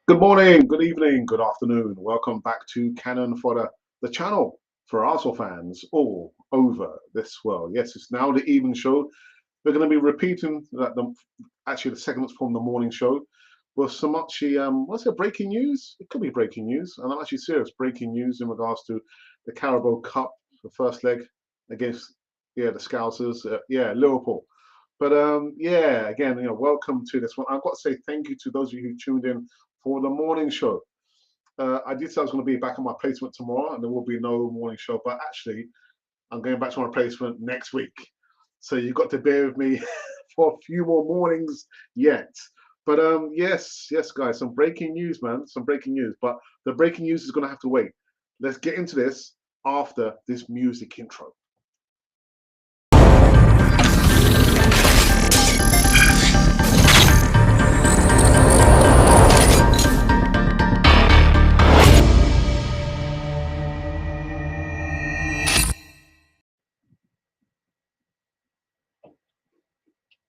Good morning, good evening, good afternoon. Welcome back to Canon Fodder, the channel for Arsenal fans all over this world. Yes, it's now the evening show. We're going to be repeating actually the segments from the morning show with some actually, what's it, breaking news? It could be breaking news, and I'm actually serious. Breaking news in regards to the Carabao Cup, the first leg against the Scousers, Liverpool. But yeah, again, welcome to this one. I've got to say thank you to those of you who tuned in for the morning show. I did say I was going to be back on my placement tomorrow, and there will be no morning show. But actually, I'm going back to my placement next week, so you've got to bear with me for a few more mornings yet. But yes, guys, some breaking news, man, some breaking news. But the breaking news is going to have to wait. Let's get into this after this music intro.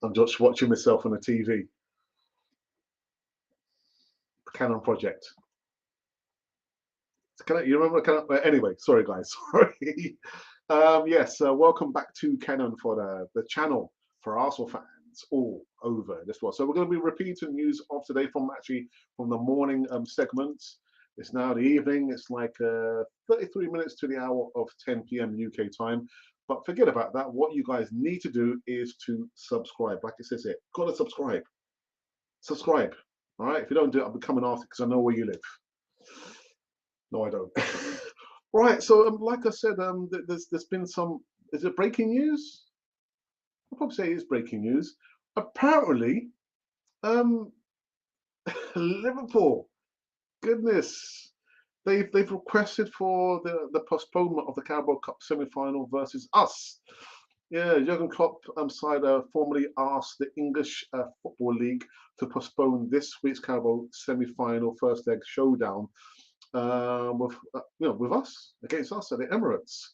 I'm just watching myself on the TV. Canon project. You remember Canon? Anyway, sorry guys, sorry. Yes, welcome back to Canon for the channel for Arsenal fans all over this world. So we're going to be repeating news of today from the morning segments. It's now the evening. It's like 33 minutes to the hour of 10 p.m. UK time. But forget about that. What you guys need to do is to subscribe. Like it says here, got to subscribe. Subscribe. All right. If you don't do it, I'll be coming after because I know where you live. No, I don't. Right. So, like I said, there's been some. Is it breaking news? I'll probably say it's breaking news. Apparently, um, Liverpool. Goodness, they've requested for the postponement of the Carabao Cup semi-final versus us. Yeah, Jurgen Klopp side formally asked the English Football League to postpone this week's Carabao semi-final first leg showdown with us against us at the Emirates.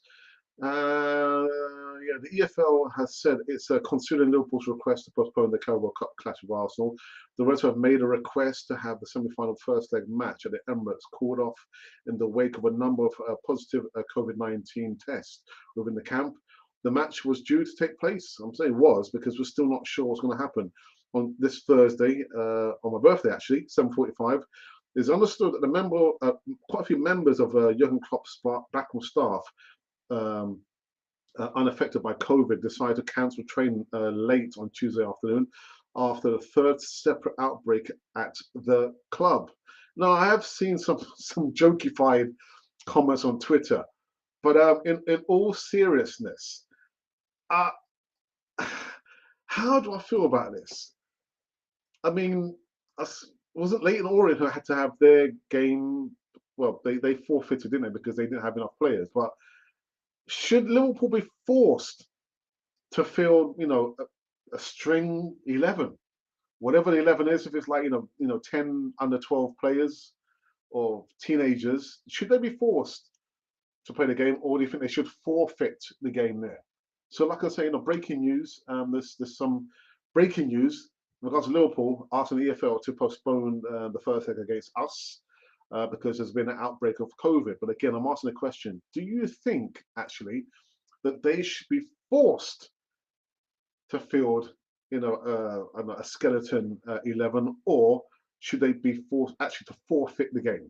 Yeah, the EFL has said it's considering Liverpool's request to postpone the Carabao Cup clash with Arsenal. The Reds have made a request to have the semi-final first leg match at the Emirates called off in the wake of a number of positive COVID-19 tests within the camp. The match was due to take place. I'm saying was because we're still not sure what's going to happen on this Thursday, on my birthday actually, 7:45. It's understood that quite a few members of Jurgen Klopp's backroom staff, um, unaffected by COVID, decided to cancel training late on Tuesday afternoon after the third separate outbreak at the club. Now, I have seen some jokified comments on Twitter, but in all seriousness, uh, how do I feel about this? I mean, wasn't Leighton Orient who had to have their game? Well, they forfeited, didn't they, because they didn't have enough players. But should Liverpool be forced to field, a string 11, whatever the 11 is? If it's like 10 under 12 players or teenagers, should they be forced to play the game, or do you think they should forfeit the game there? So, like I say, breaking news. There's some breaking news in regards to Liverpool asking the EFL to postpone the first leg against us because there's been an outbreak of COVID. But again, I'm asking a question: do you think actually that they should be forced to field, a skeleton 11, or should they be forced actually to forfeit the game?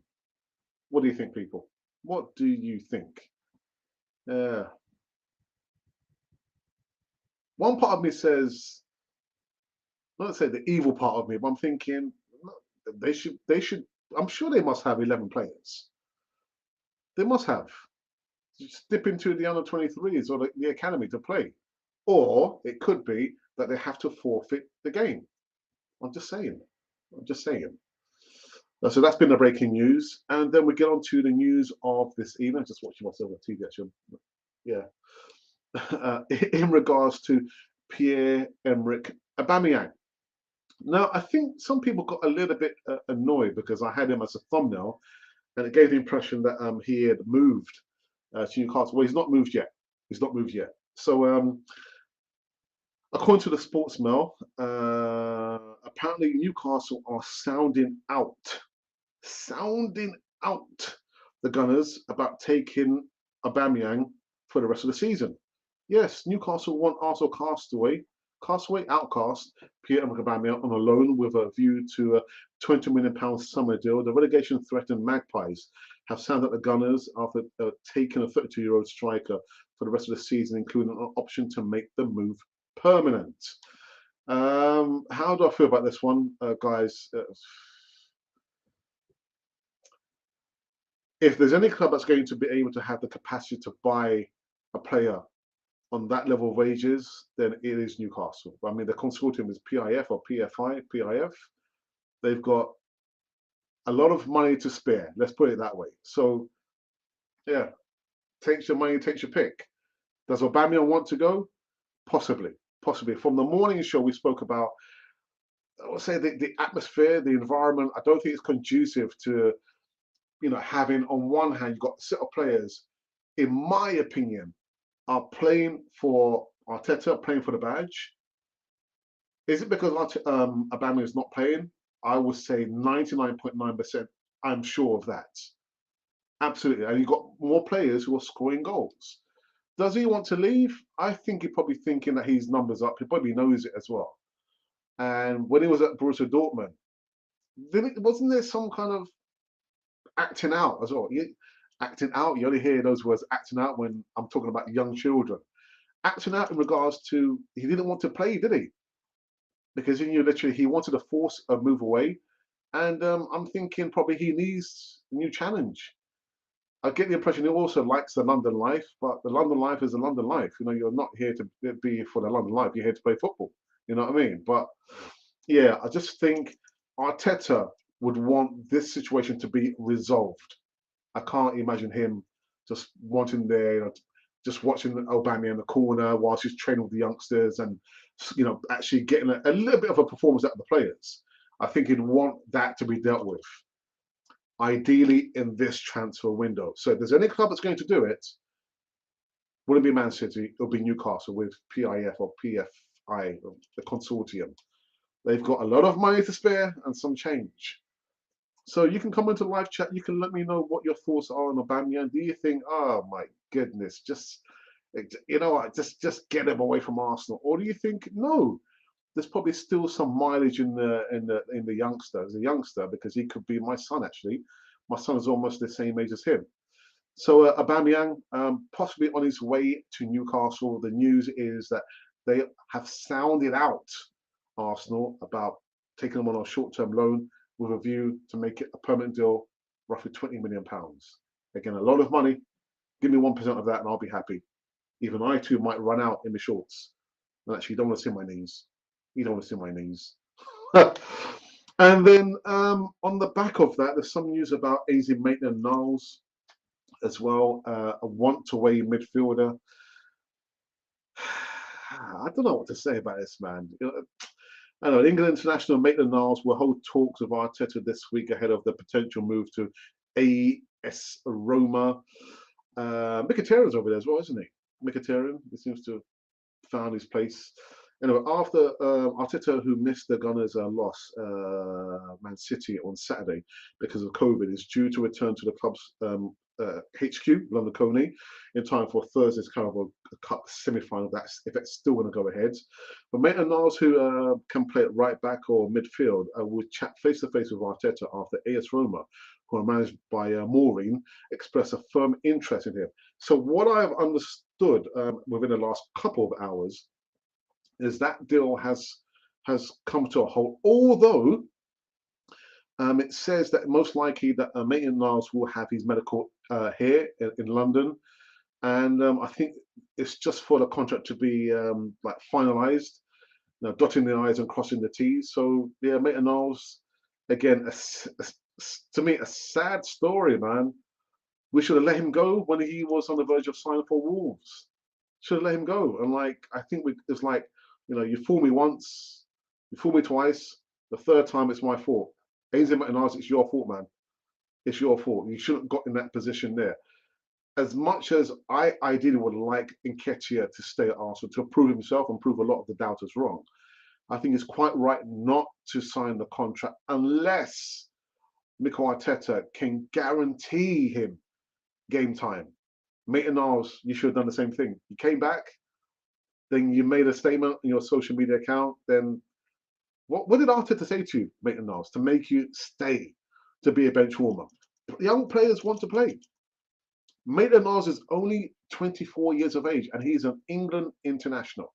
What do you think, people? What do you think? Uh, One part of me says, not to say the evil part of me, but I'm thinking they should. I'm sure they must have 11 players. They must have. Just dip into the under 23s or the academy to play, or it could be that they have to forfeit the game. I'm just saying. I'm just saying. So that's been the breaking news, and then we get on to the news of this evening. Just watching myself on TV actually. Yeah, in regards to Pierre Emerick Aubameyang. Now, I think some people got a little bit annoyed because I had him as a thumbnail, and it gave the impression that he had moved to Newcastle. Well, he's not moved yet. He's not moved yet. So, according to the Sports Mail, apparently Newcastle are sounding out sounding out the Gunners about taking Aubameyang for the rest of the season. Yes, Newcastle want Arsenal outcast Pierre Emerick Aubameyang on a loan with a view to a £20 million summer deal. The relegation threatened Magpies have sounded the Gunners after taking a 32-year-old striker for the rest of the season, including an option to make the move permanent. How do I feel about this one, guys? If there's any club that's going to be able to have the capacity to buy a player on that level of wages, then it is Newcastle. I mean, the consortium is PIF or PFI, PIF. They've got a lot of money to spare. Let's put it that way. So, yeah, takes your money, takes your pick. Does Aubameyang want to go? Possibly, possibly. From the morning show, we spoke about, I would say, the atmosphere, the environment. I don't think it's conducive to, having on one hand, you've got a set of players, in my opinion, are playing for Arteta, playing for the badge. Is it because Aubameyang is not playing? I would say 99.9%. I'm sure of that. Absolutely. And you've got more players who are scoring goals. Does he want to leave? I think he's probably thinking that his numbers up. He probably knows it as well. And when he was at Borussia Dortmund, wasn't there some kind of acting out as well? Acting out, you only hear those words, acting out, when I'm talking about young children. Acting out in regards to, he didn't want to play, did he? Because he knew literally he wanted to force a move away. And I'm thinking probably he needs a new challenge. I get the impression he also likes the London life, but the London life is the London life. You're not here to be for the London life. You're here to play football. You know what I mean? But yeah, I just think Arteta would want this situation to be resolved. I can't imagine him just wanting there, just watching Aubameyang in the corner whilst he's training with the youngsters and, actually getting a little bit of a performance out of the players. I think he'd want that to be dealt with, ideally in this transfer window. So if there's any club that's going to do it, wouldn't be Man City, it'll be Newcastle with PIF or PFI, the consortium. They've got a lot of money to spare and some change. So you can come into the live chat. You can let me know what your thoughts are on Aubameyang. Do you think, oh my goodness, just get him away from Arsenal, or do you think no? There's probably still some mileage in the youngster, as a youngster, because he could be my son actually. My son is almost the same age as him. So Aubameyang, possibly on his way to Newcastle. The news is that they have sounded out Arsenal about taking him on a short-term loan with a view to make it a permanent deal, roughly £20 million. Again, a lot of money. Give me 1% of that and I'll be happy. Even I too might run out in the shorts. And actually, you don't want to see my knees. You don't want to see my knees. And then on the back of that, there's some news about AZ Maitland-Niles as well, a want-away midfielder. I don't know what to say about this, man. I know England international Maitland-Niles will hold talks with Arteta this week ahead of the potential move to AS Roma. Mkhitaryan's over there as well, isn't he? Mkhitaryan, he seems to have found his place. Anyway, after Arteta, who missed the Gunners' loss, Man City on Saturday because of COVID, is due to return to the club's HQ, London Coney, in time for Thursday's Carabao Cup semi-final. If that's still going to go ahead. But Maitland-Niles, who can play at right back or midfield, will chat face-to-face with Arteta after AS Roma, who are managed by Maureen, express a firm interest in him. So what I've understood within the last couple of hours is that deal has come to a halt, although it says that most likely that Maitland-Niles will have his medical here in London, and I think it's just for the contract to be finalised, dotting the I's and crossing the T's. So yeah, Maitland-Niles, again, to me, a sad story, man. We should have let him go when he was on the verge of signing for Wolves. Should have let him go. And I think it's like, you fool me once, you fool me twice, the third time it's my fault. AZ Maitland-Niles, it's your fault, man. It's your fault. You shouldn't have got in that position there. As much as I ideally would like Nketiah to stay at Arsenal to prove himself and prove a lot of the doubters wrong, I think it's quite right not to sign the contract unless Mikel Arteta can guarantee him game time. Maitland-Niles, you should have done the same thing. You came back, then you made a statement on your social media account. Then what did Arteta say to you, Maitland-Niles, to make you stay to be a bench warmer? Young players want to play. Maitland-Niles is only 24 years of age, and he's an England international.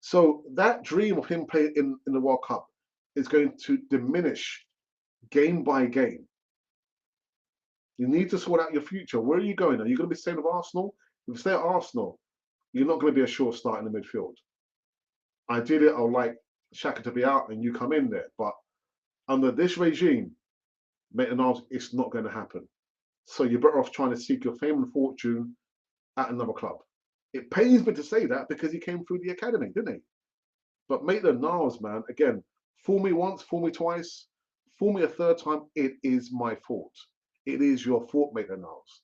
So that dream of him playing in the World Cup is going to diminish game by game. You need to sort out your future. Where are you going? Are you going to be staying with Arsenal? If you stay at Arsenal, you're not going to be a sure start in the midfield. Ideally, I would like Xhaka to be out and you come in there. But under this regime, Maitland-Niles, it's not going to happen. So you're better off trying to seek your fame and fortune at another club. It pains me to say that because he came through the academy, didn't he? But Maitland-Niles, man, again, fool me once, fool me twice, fool me a third time, it is my fault. It is your fault, Maitland-Niles.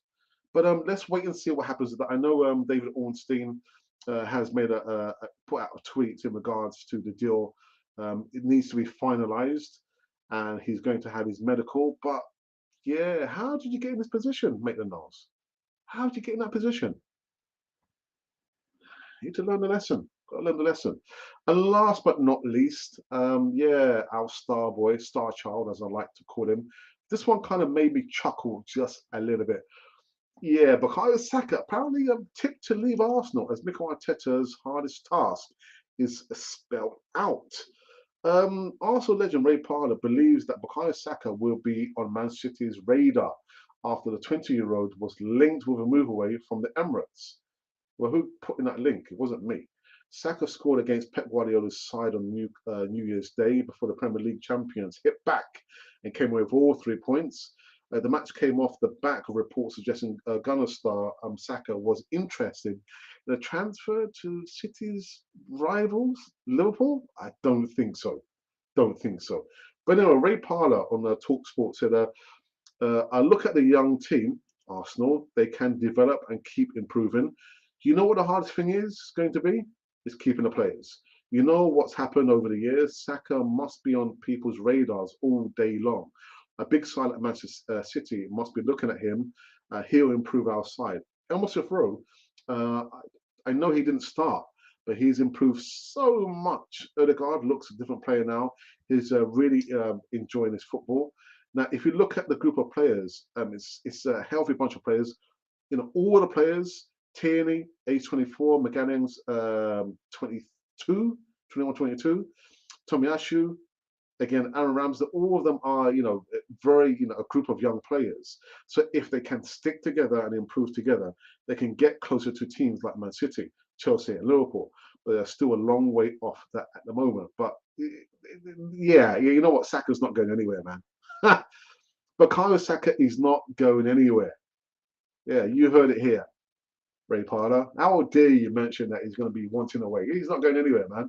But let's wait and see what happens with that. I know David Ornstein has made put out a tweet in regards to the deal. It needs to be finalised, and he's going to have his medical. But yeah, how did you get in this position, Maitland-Niles? How did you get in that position? You need to learn the lesson. Got to learn the lesson. And last but not least, yeah, our star boy, star child, as I like to call him. This one kind of made me chuckle just a little bit. Yeah, Bukayo Saka apparently tipped to leave Arsenal as Mikel Arteta's hardest task is spelled out. Arsenal legend Ray Parlour believes that Bukayo Saka will be on Man City's radar after the 20-year-old was linked with a move away from the Emirates. Well, who put in that link? It wasn't me. Saka scored against Pep Guardiola's side on New Year's Day before the Premier League champions hit back and came away with all 3 points. The match came off the back of reports suggesting Gunner star Saka was interested in a transfer to City's rivals, Liverpool. I don't think so. Don't think so. But anyway, Ray Parlour on TalkSport said, I look at the young team, Arsenal, they can develop and keep improving. You know what the hardest thing is going to be? Is keeping the players. You know what's happened over the years? Saka must be on people's radars all day long. A big side like Manchester City must be looking at him. He'll improve our side. Elmer Smith-Rowe, I know he didn't start, but he's improved so much. Odegaard looks a different player now. He's really enjoying his football. Now, if you look at the group of players, it's a healthy bunch of players. You know, all the players, Tierney, age 24, McGanning's 22, 21, 22, Tomiyasu, again, Aaron Ramsey, all of them are, you know, very, you know, a group of young players. So if they can stick together and improve together, they can get closer to teams like Man City, Chelsea, and Liverpool. But they're still a long way off that at the moment. But yeah, you know what? Saka's not going anywhere, man. Bukayo Saka is not going anywhere. Yeah, you heard it here, Ray Parlour. How dare you mention that he's going to be wanting away? He's not going anywhere, man.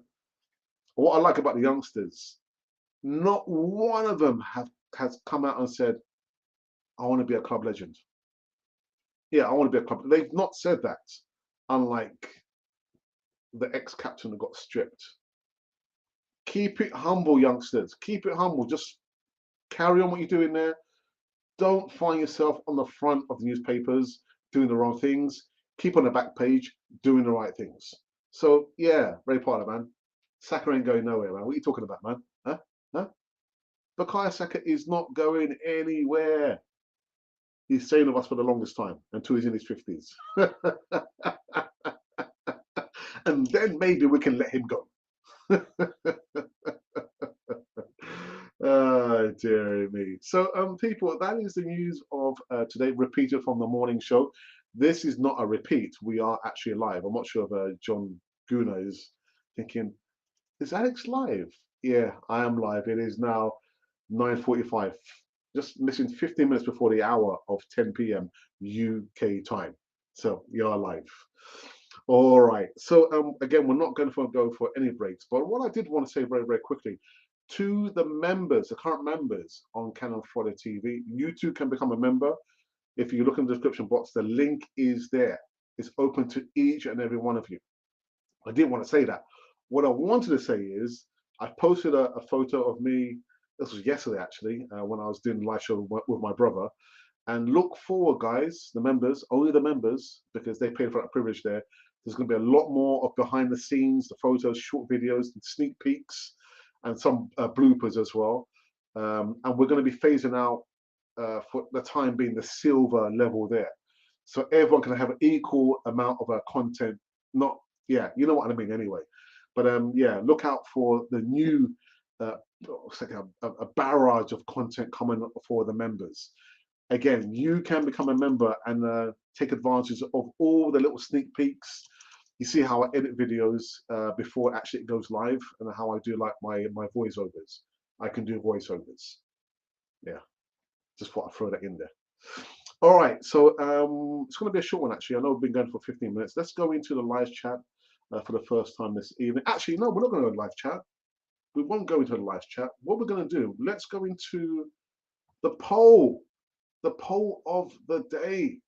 What I like about the youngsters, not one of them has come out and said, I want to be a club legend. Yeah, I want to be a club. They've not said that, unlike the ex-captain who got stripped. Keep it humble, youngsters. Keep it humble. Just carry on what you're doing there. Don't find yourself on the front of the newspapers doing the wrong things. Keep on the back page doing the right things. So, yeah, Ray Parlour, man. Saka ain't going nowhere, man. What are you talking about, man? Huh? Huh? Bukayo Saka is not going anywhere. He's staying with us for the longest time until he's in his 50s. And then maybe we can let him go. Oh, dear me. So, people, that is the news of today, repeated from the morning show. This is not a repeat. We are actually live. I'm not sure if John Guna is thinking, is Alex live? Yeah, I am live. It is now 9:45. Just missing 15 minutes before the hour of 10 p.m. UK time. So you're live. All right. So again, we're not going to go for any breaks. But what I did want to say very, very quickly to the members, the current members on Cannon Fodder TV, you too can become a member. If you look in the description box, the link is there. It's open to each and every one of you. I didn't want to say that. What I wanted to say is I posted a photo of me This was yesterday actually, when I was doing the live show with my brother. And look forward, guys, the members, only the members, because they paid for that privilege there. There's going to be a lot more of behind the scenes, the photos, short videos, sneak peeks, and some bloopers as well. And we're going to be phasing out, for the time being, the silver level there. So everyone can have an equal amount of content. Not, yeah, you know what I mean anyway. But yeah, look out for the new, it's like a barrage of content coming for the members. Again, you can become a member and take advantage of all the little sneak peeks. You see how I edit videos before actually it goes live, and how I do like my voiceovers. I can do voiceovers. Yeah, just thought I'd throw that in there. All right, so it's going to be a short one actually. I know we've been going for 15 minutes. Let's go into the live chat for the first time this evening. Actually, no, we're not going to go live chat. We won't go into the live chat. What we're going to do, let's go into the poll of the day.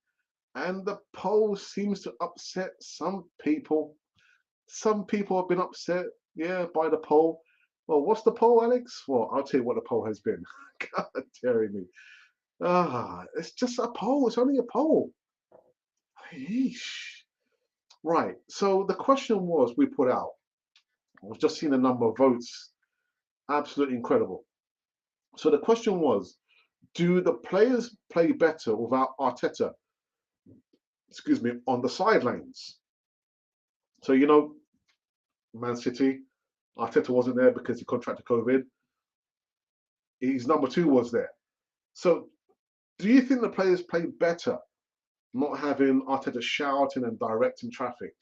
And the poll seems to upset some people. Some people have been upset, yeah, by the poll. Well, what's the poll, Alex? Well, I'll tell you what the poll has been. God, daring me. It's just a poll. It's only a poll. Yeesh. Right. So the question was, we put out, I've just seen the number of votes. Absolutely incredible. So the question was, do the players play better without Arteta, excuse me, on the sidelines? So, you know, Man City, Arteta wasn't there because he contracted COVID. His number two was there. So, do you think the players play better not having Arteta shouting and directing traffic?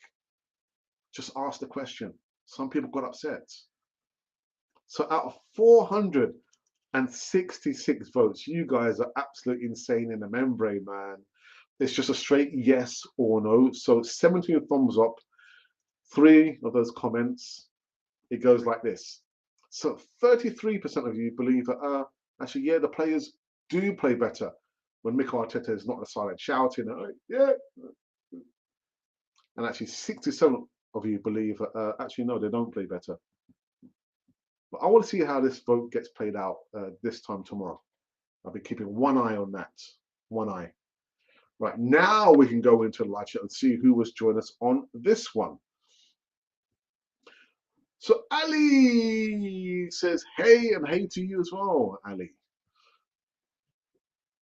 Just ask the question. Some people got upset. So, out of 466 votes, you guys are absolutely insane in the membrane, man. It's just a straight yes or no. So, 17 thumbs up, 3 of those comments. It goes like this. So 33% of you believe that actually, yeah, the players do play better when Mikel Arteta is not on the sideline shouting, yeah. And actually 67 of you believe that actually, no, they don't play better. But I want to see how this vote gets played out this time tomorrow. I'll be keeping one eye on that. One eye. Right, now we can go into the live chat and see who was joining us on this one. So Ali says, hey, and hey to you as well, Ali.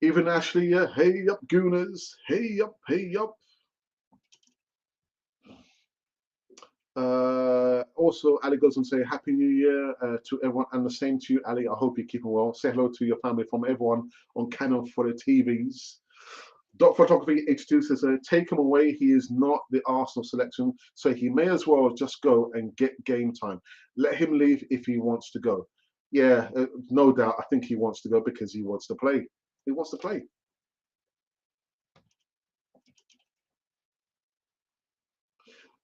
Even Ashley, yeah, hey up, Gooners, hey up, hey up. Also, Ali goes on to say, Happy New Year to everyone, and the same to you, Ali. I hope you're keeping well. Say hello to your family from everyone on Canon for the TVs. Dot Photography H2 says, take him away. He is not the Arsenal selection, so he may as well just go and get game time. Let him leave if he wants to go. Yeah, no doubt. I think he wants to go because he wants to play. He wants to play.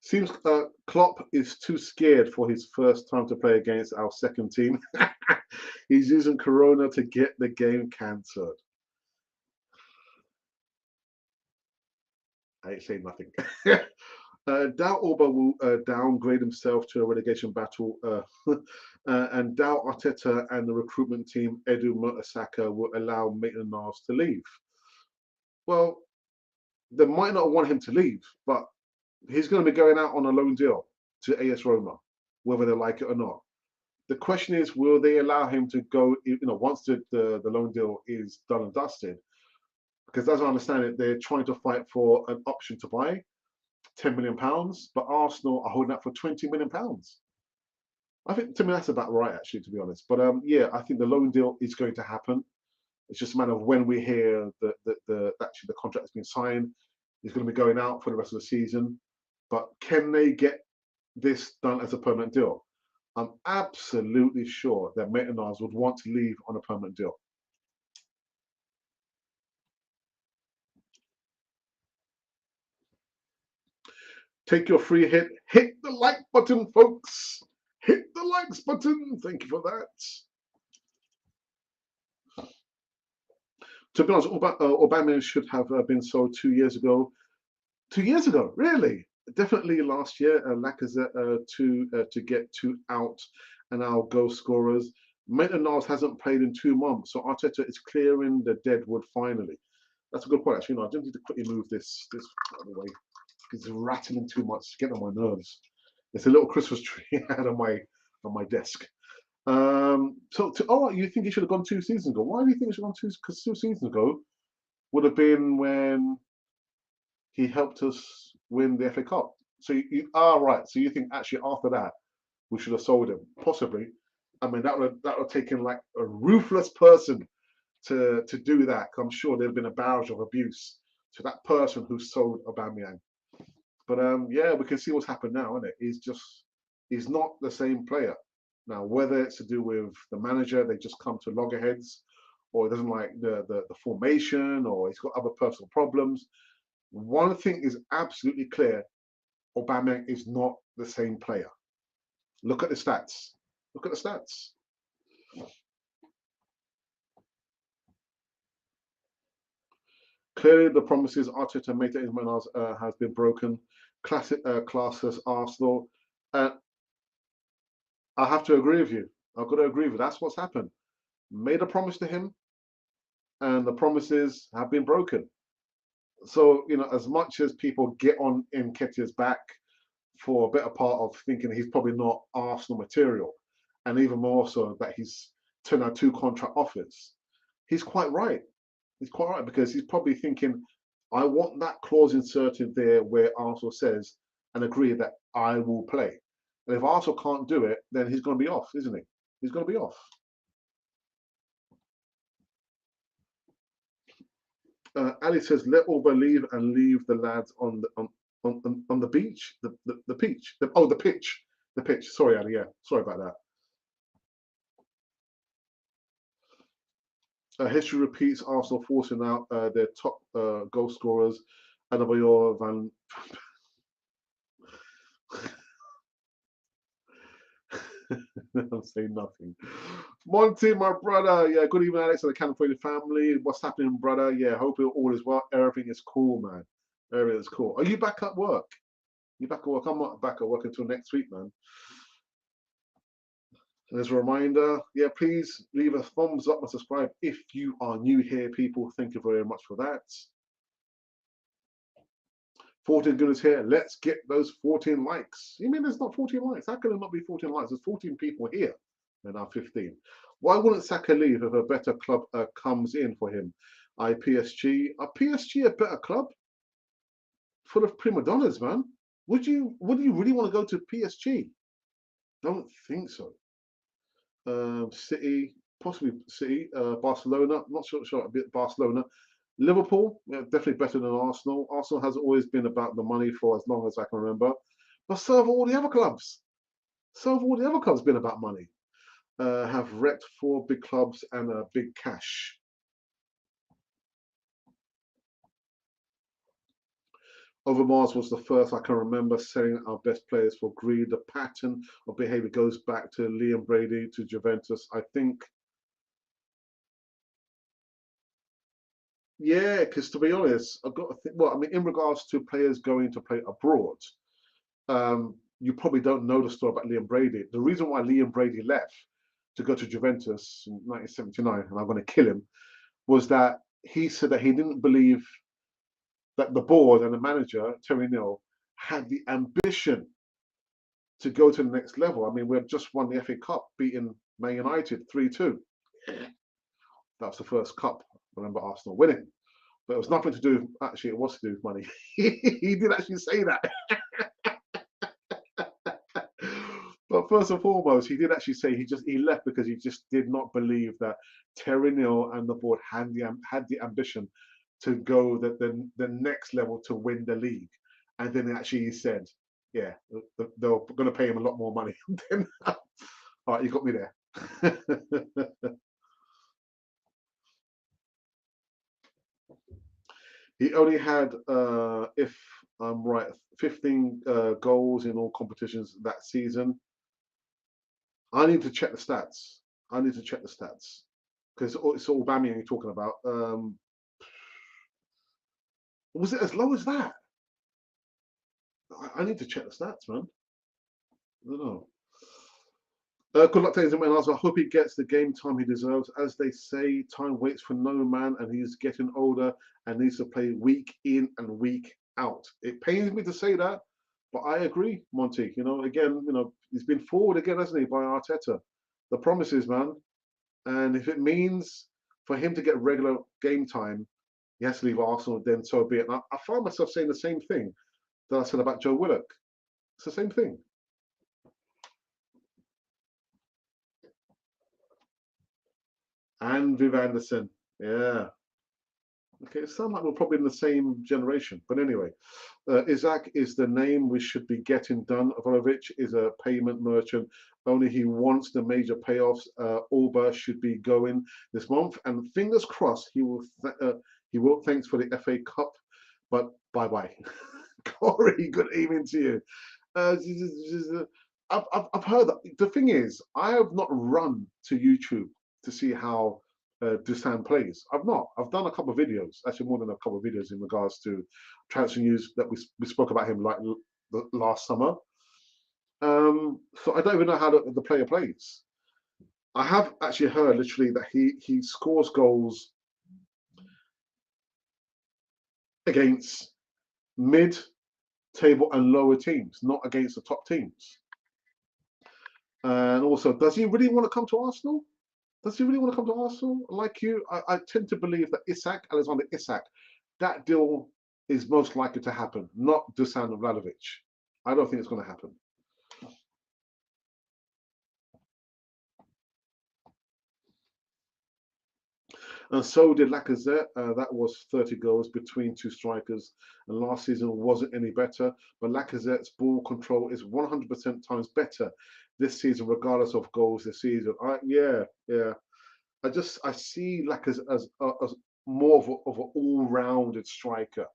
Seems Klopp is too scared for his first time to play against our second team. He's using Corona to get the game cancelled. I ain't saying nothing. Doubt Auba will downgrade himself to a relegation battle, and doubt Arteta and the recruitment team, Edu Mertesacker, will allow Maitland-Niles to leave. Well, they might not want him to leave, but he's going to be going out on a loan deal to AS Roma, whether they like it or not. The question is, will they allow him to go, once the loan deal is done and dusted? Because as I understand it, they're trying to fight for an option to buy £10 million, but Arsenal are holding out for £20 million. I think, to me, that's about right, actually, to be honest. But yeah, I think the loan deal is going to happen. It's just a matter of when we hear that actually the contract has been signed. He's going to be going out for the rest of the season. But can they get this done as a permanent deal? I'm absolutely sure that Maitland-Niles would want to leave on a permanent deal. Take your free hit. Hit the like button, folks. Hit the likes button. Thank you for that. To be honest, Aubameyang should have been sold 2 years ago. 2 years ago, really? Definitely last year. Lacazette to get 2 out and our goal scorers. Maitland-Niles hasn't played in 2 months, so Arteta is clearing the dead wood finally. That's a good point, actually. I don't need to quickly move this out of the way. It's rattling too much, it's getting on my nerves. It's a little Christmas tree out of my desk. You think he should have gone 2 seasons ago? Why do you think he should have gone two? Because 2 seasons ago would have been when he helped us win the FA Cup. So you are right. So you think actually after that we should have sold him? Possibly. I mean that would have taken like a ruthless person to do that. I'm sure there'd have been a barrage of abuse to that person who sold Aubameyang. But yeah, we can see what's happened now, isn't it? He's not the same player. Now, whether it's to do with the manager, they just come to loggerheads, or he doesn't like the formation, or he's got other personal problems. One thing is absolutely clear: Aubameyang is not the same player. Look at the stats. Look at the stats. Clearly, the promises Arteta made to Maitland-Niles has been broken. Classless Arsenal. I have to agree with you. I've got to agree with you. That's what's happened. Made a promise to him, and the promises have been broken. So, as much as people get on Nketiah's back for a better part of thinking he's probably not Arsenal material, and even more so that he's turned out 2 contract offers, he's quite right. He's quite right because he's probably thinking, I want that clause inserted there where Arsenal says and agree that I will play. And if Arsenal can't do it, then he's going to be off, isn't he? He's going to be off. Ali says, "Let all believe and leave the lads on the beach, the pitch. The pitch. Sorry, Ali. Yeah, sorry about that. History repeats. Arsenal forcing out their top goal scorers, Adebayor, Van." I'm saying nothing. Monty, my brother. Yeah, good evening, Alex, and the California family. What's happening, brother? Yeah, hope all is well. Everything is cool, man. Everything is cool. Are you back at work? You back at work? I'm not back at work until next week, man. And as a reminder, yeah, please leave a thumbs up and subscribe if you are new here, people. Thank you very much for that. 14 goodness here. Let's get those 14 likes. You mean there's not 14 likes? How can there not be 14 likes? There's 14 people here. There are 15. Why wouldn't Saka leave if a better club comes in for him? PSG. Are PSG a better club? Full of prima donnas, man. Would you really want to go to PSG? Don't think so. City, possibly City, Barcelona. Not sure a bit Barcelona. Liverpool, yeah, definitely better than Arsenal. Arsenal has always been about the money for as long as I can remember. But so have all the other clubs. So have all the other clubs been about money. Have wrecked 4 big clubs and big cash. Overmars was the first I can remember selling our best players for greed. The pattern of behavior goes back to Liam Brady to Juventus. I think, yeah, because to be honest, I've got to think, well, I mean, in regards to players going to play abroad, you probably don't know the story about Liam Brady. The reason why Liam Brady left to go to Juventus in 1979, and I'm going to kill him, was that he said that he didn't believe that the board and the manager, Terry Neill, had the ambition to go to the next level. I mean, we've just won the FA Cup, beating Man United 3-2. That was the first cup. I remember Arsenal winning. But it was nothing to do, actually, it was to do with money. He did actually say that. But first and foremost, he did actually say he left because he just did not believe that Terry Neill and the board had the ambition to go the next level to win the league. And then actually he said, yeah, they're going to pay him a lot more money. Then, all right, you got me there. He only had, if I'm right, 15 goals in all competitions that season. I need to check the stats. I need to check the stats because it's all Aubameyang you're talking about. Was it as low as that? I need to check the stats, man. I don't know. Good luck to him, and I hope he gets the game time he deserves. As they say, time waits for no man, and he's getting older and needs to play week in and week out. It pains me to say that, but I agree, Monty. Again, he's been forward again, hasn't he, by Arteta? The promises, man. And if it means for him to get regular game time, he has to leave Arsenal, then so be it. And I find myself saying the same thing that I said about Joe Willock. It's the same thing. And Viv Anderson. Yeah. Okay, it sounds like we're probably in the same generation. But anyway, Isaac is the name we should be getting done. Ivanovic is a payment merchant. Only he wants the major payoffs. Alba should be going this month. And fingers crossed he will thanks for the FA Cup. But bye-bye. Corey, good evening to you. I've heard that. The thing is, I have not run to YouTube to see how Dusan plays. I've not. I've done a couple of videos, actually more than a couple of videos in regards to transfer news that we spoke about him like last summer. So I don't even know how the player plays. I have actually heard literally that he scores goals against mid-table and lower teams, not against the top teams. And also, does he really want to come to Arsenal? Does he really want to come to Arsenal? Like you, I tend to believe that Alexander Isak, that deal is most likely to happen, not Dusan Vlahovic. I don't think it's going to happen. And so did Lacazette. That was 30 goals between two strikers. And last season wasn't any better. But Lacazette's ball control is 100% times better this season, regardless of goals this season. Yeah. I see Lacazette as more of an all-rounded striker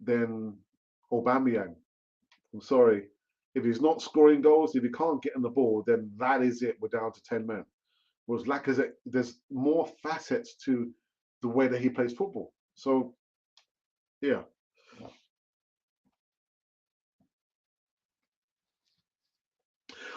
than Aubameyang. I'm sorry. If he's not scoring goals, if he can't get on the ball, then that is it. We're down to 10 men. Whereas Lacazette, there's more facets to the way that he plays football. So, yeah.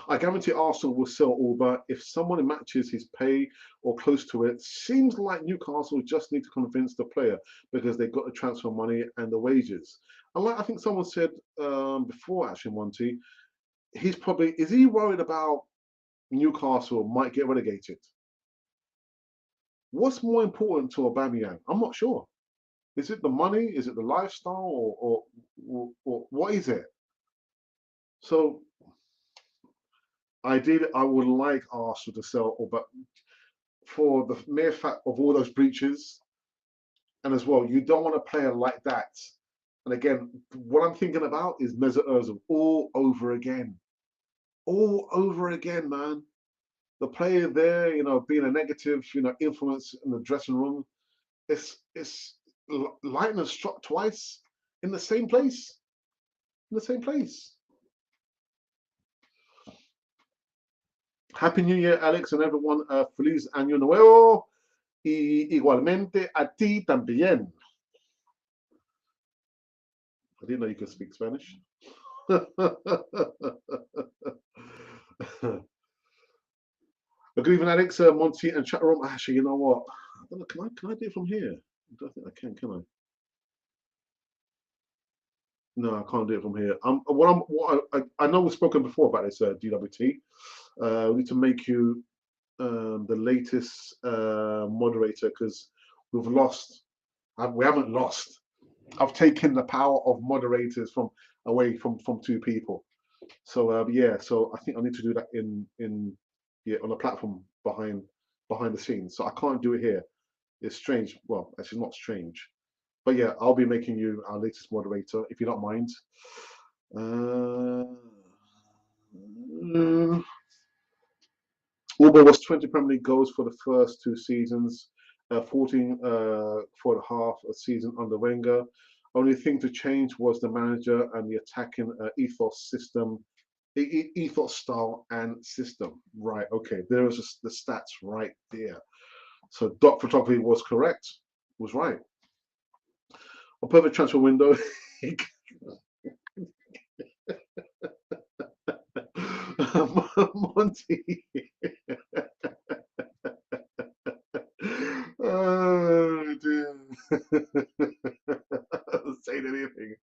I guarantee Arsenal will sell Alba if someone matches his pay or close to it. Seems like Newcastle just need to convince the player because they've got the transfer money and the wages. And like I think someone said before, actually, Monty, is he worried about Newcastle might get relegated? What's more important to Aubameyang? I'm not sure. Is it the money? Is it the lifestyle, or what is it? So ideally, I would like Arsenal to sell, but for the mere fact of all those breaches, and as well, you don't want a player like that. And again, what I'm thinking about is Mesut Ozil all over again, man. The player there, being a negative, influence in the dressing room. It's lightning struck twice in the same place. In the same place. Happy New Year, Alex, and everyone. Feliz Año Nuevo. Y igualmente a ti también. I didn't know you could speak Spanish. Good evening, Alex, Monty, and chat room. Actually, you know what? I don't know. Can I do it from here? I don't think I can I? No, I can't do it from here. I know we've spoken before about this DWT. We need to make you the latest moderator because we've lost. We haven't lost. I've taken the power of moderators away from two people. So yeah, so I think I need to do that in on a platform behind the scenes. So I can't do it here. It's strange. Well, actually not strange. But yeah, I'll be making you our latest moderator if you don't mind. Auba was 20 Premier League goals for the first two seasons, 14 for half a season under Wenger. Only thing to change was the manager and the attacking ethos style and system. Right, okay, there is the stats right there. So dot photography was correct, was right. A perfect transfer window. Monty. Oh dear. Saying anything.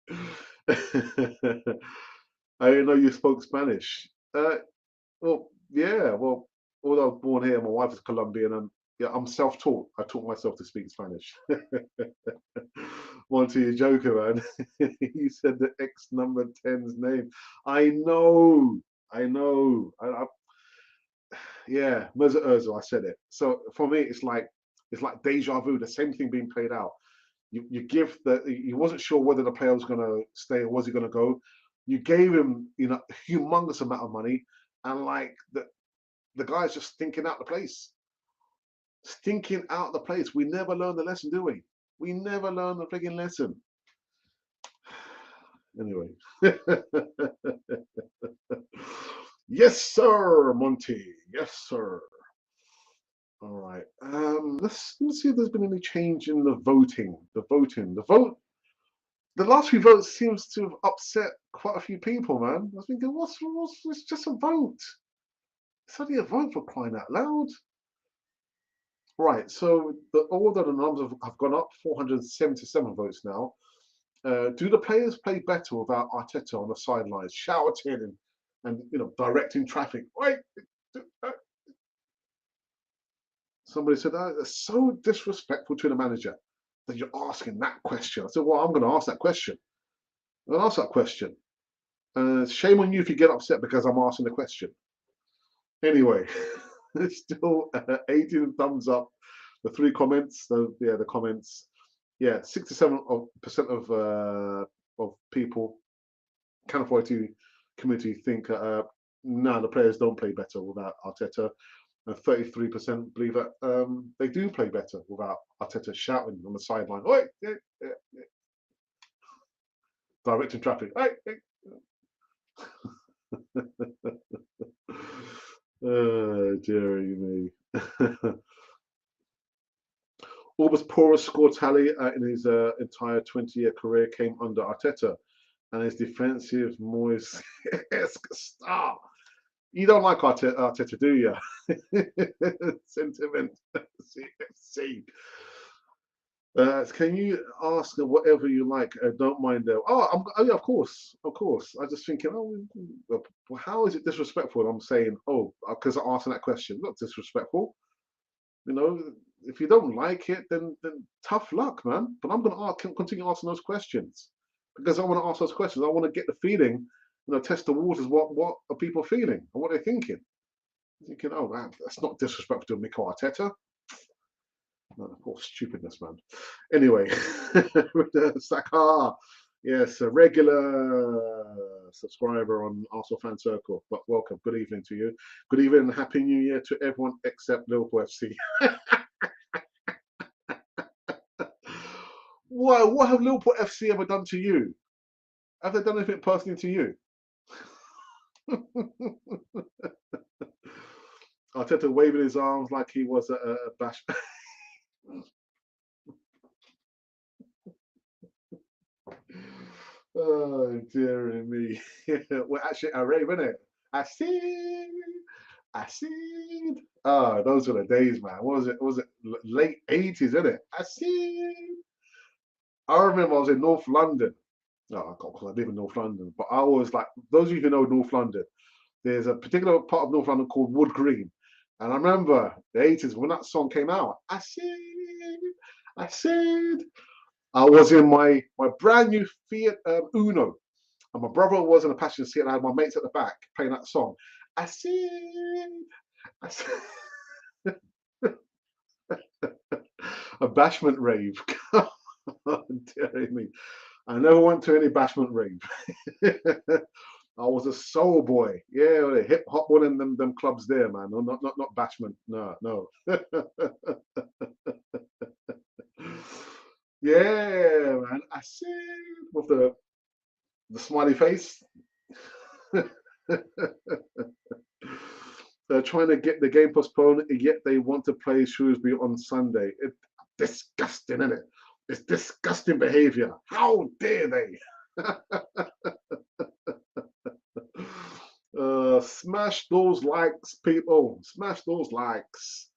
I didn't know you spoke Spanish. Well, yeah. Well, although I was born here, my wife is Colombian, and yeah, I'm self-taught. I taught myself to speak Spanish. Monty, you joker, man. You said the X number 10's name. I know. I know. Yeah, Mesut Ozil. I said it. So for me, it's like deja vu. The same thing being played out. You give the. He wasn't sure whether the player was going to stay or was he going to go. You gave him, a humongous amount of money, and like the guy's just stinking out the place. Stinking out the place. We never learn the lesson, do we? We never learn the freaking lesson. Anyway. Yes, sir, Monty. Yes, sir. All right. Let's see if there's been any change in the voting. The vote. The last few votes seems to have upset quite a few people, man. I was thinking, what's it's just a vote. It's only a vote for crying out loud. Right. So the numbers have gone up. 477 votes now. Do the players play better without Arteta on the sidelines, shouting and directing traffic? Wait, somebody said that's so disrespectful to the manager that you're asking that question. I said, well, I'm going to ask that question. I'm going to ask that question. Shame on you if you get upset because I'm asking the question. Anyway, it's still 18 thumbs up. The three comments, the comments. Yeah, 67% of people, Can Authority committee think no, the players don't play better without Arteta, and 33% believe that they do play better without Arteta shouting on the sideline, "Oi, directing traffic." Oi, oh, dearie me. Alba's poorest score tally in his entire 20-year career came under Arteta, and his defensive Moyes-esque star. You don't like Arteta, do you? Sentiment. CFC. Can you ask whatever you like? Don't mind them. Oh, yeah, of course, of course. I just thinking, how is it disrespectful? I'm saying, because I'm asking that question. Not disrespectful. If you don't like it, then tough luck, man. But I'm going to continue asking those questions because I want to ask those questions. I want to get the feeling, test the waters. What are people feeling and what they're thinking? Thinking, oh man, that's not disrespectful to Mikel Arteta. No, of course, stupidness, man. Anyway, Saka, yes, a regular subscriber on Arsenal Fan Circle. But welcome, good evening to you. Good evening, and happy New Year to everyone except Liverpool FC. Why? What have Liverpool FC ever done to you? Have they done anything personally to you? Arteta waving his arms like he was a bash. Oh, dear me. Well, actually, I rave, isn't it? I see. Oh, those were the days, man. What was it? Was it late 80s, isn't it? I remember I was in North London. No, because I live in North London. But I was like, those of you who know North London, there's a particular part of North London called Wood Green. And I remember the 80s when that song came out. I said, I was in my brand new Fiat Uno. And my brother was in a passenger seat, and I had my mates at the back playing that song. I said, a bashment rave. Oh, dear me. I never went to any bashment rave. I was a soul boy. Yeah, the hip hop one in them clubs there, man. No, not bashment. No. Yeah, man. I see with the smiley face. They're trying to get the game postponed, yet they want to play Shrewsbury on Sunday. It's disgusting, isn't it? It's disgusting behaviour. How dare they? Smash those likes, people. Smash those likes.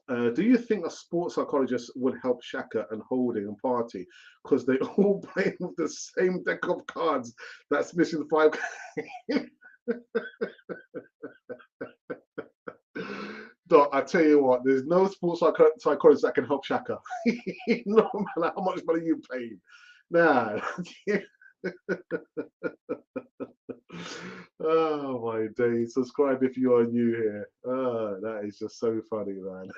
Do you think a sports psychologist would help Shaka and Holding and Party because they all play with the same deck of cards that's missing five? Doc, I tell you what, there's no sports psychologist that can help Shaka. No matter how much money you paid. Nah. Oh my days. Subscribe if you are new here. Oh, that is just so funny, man.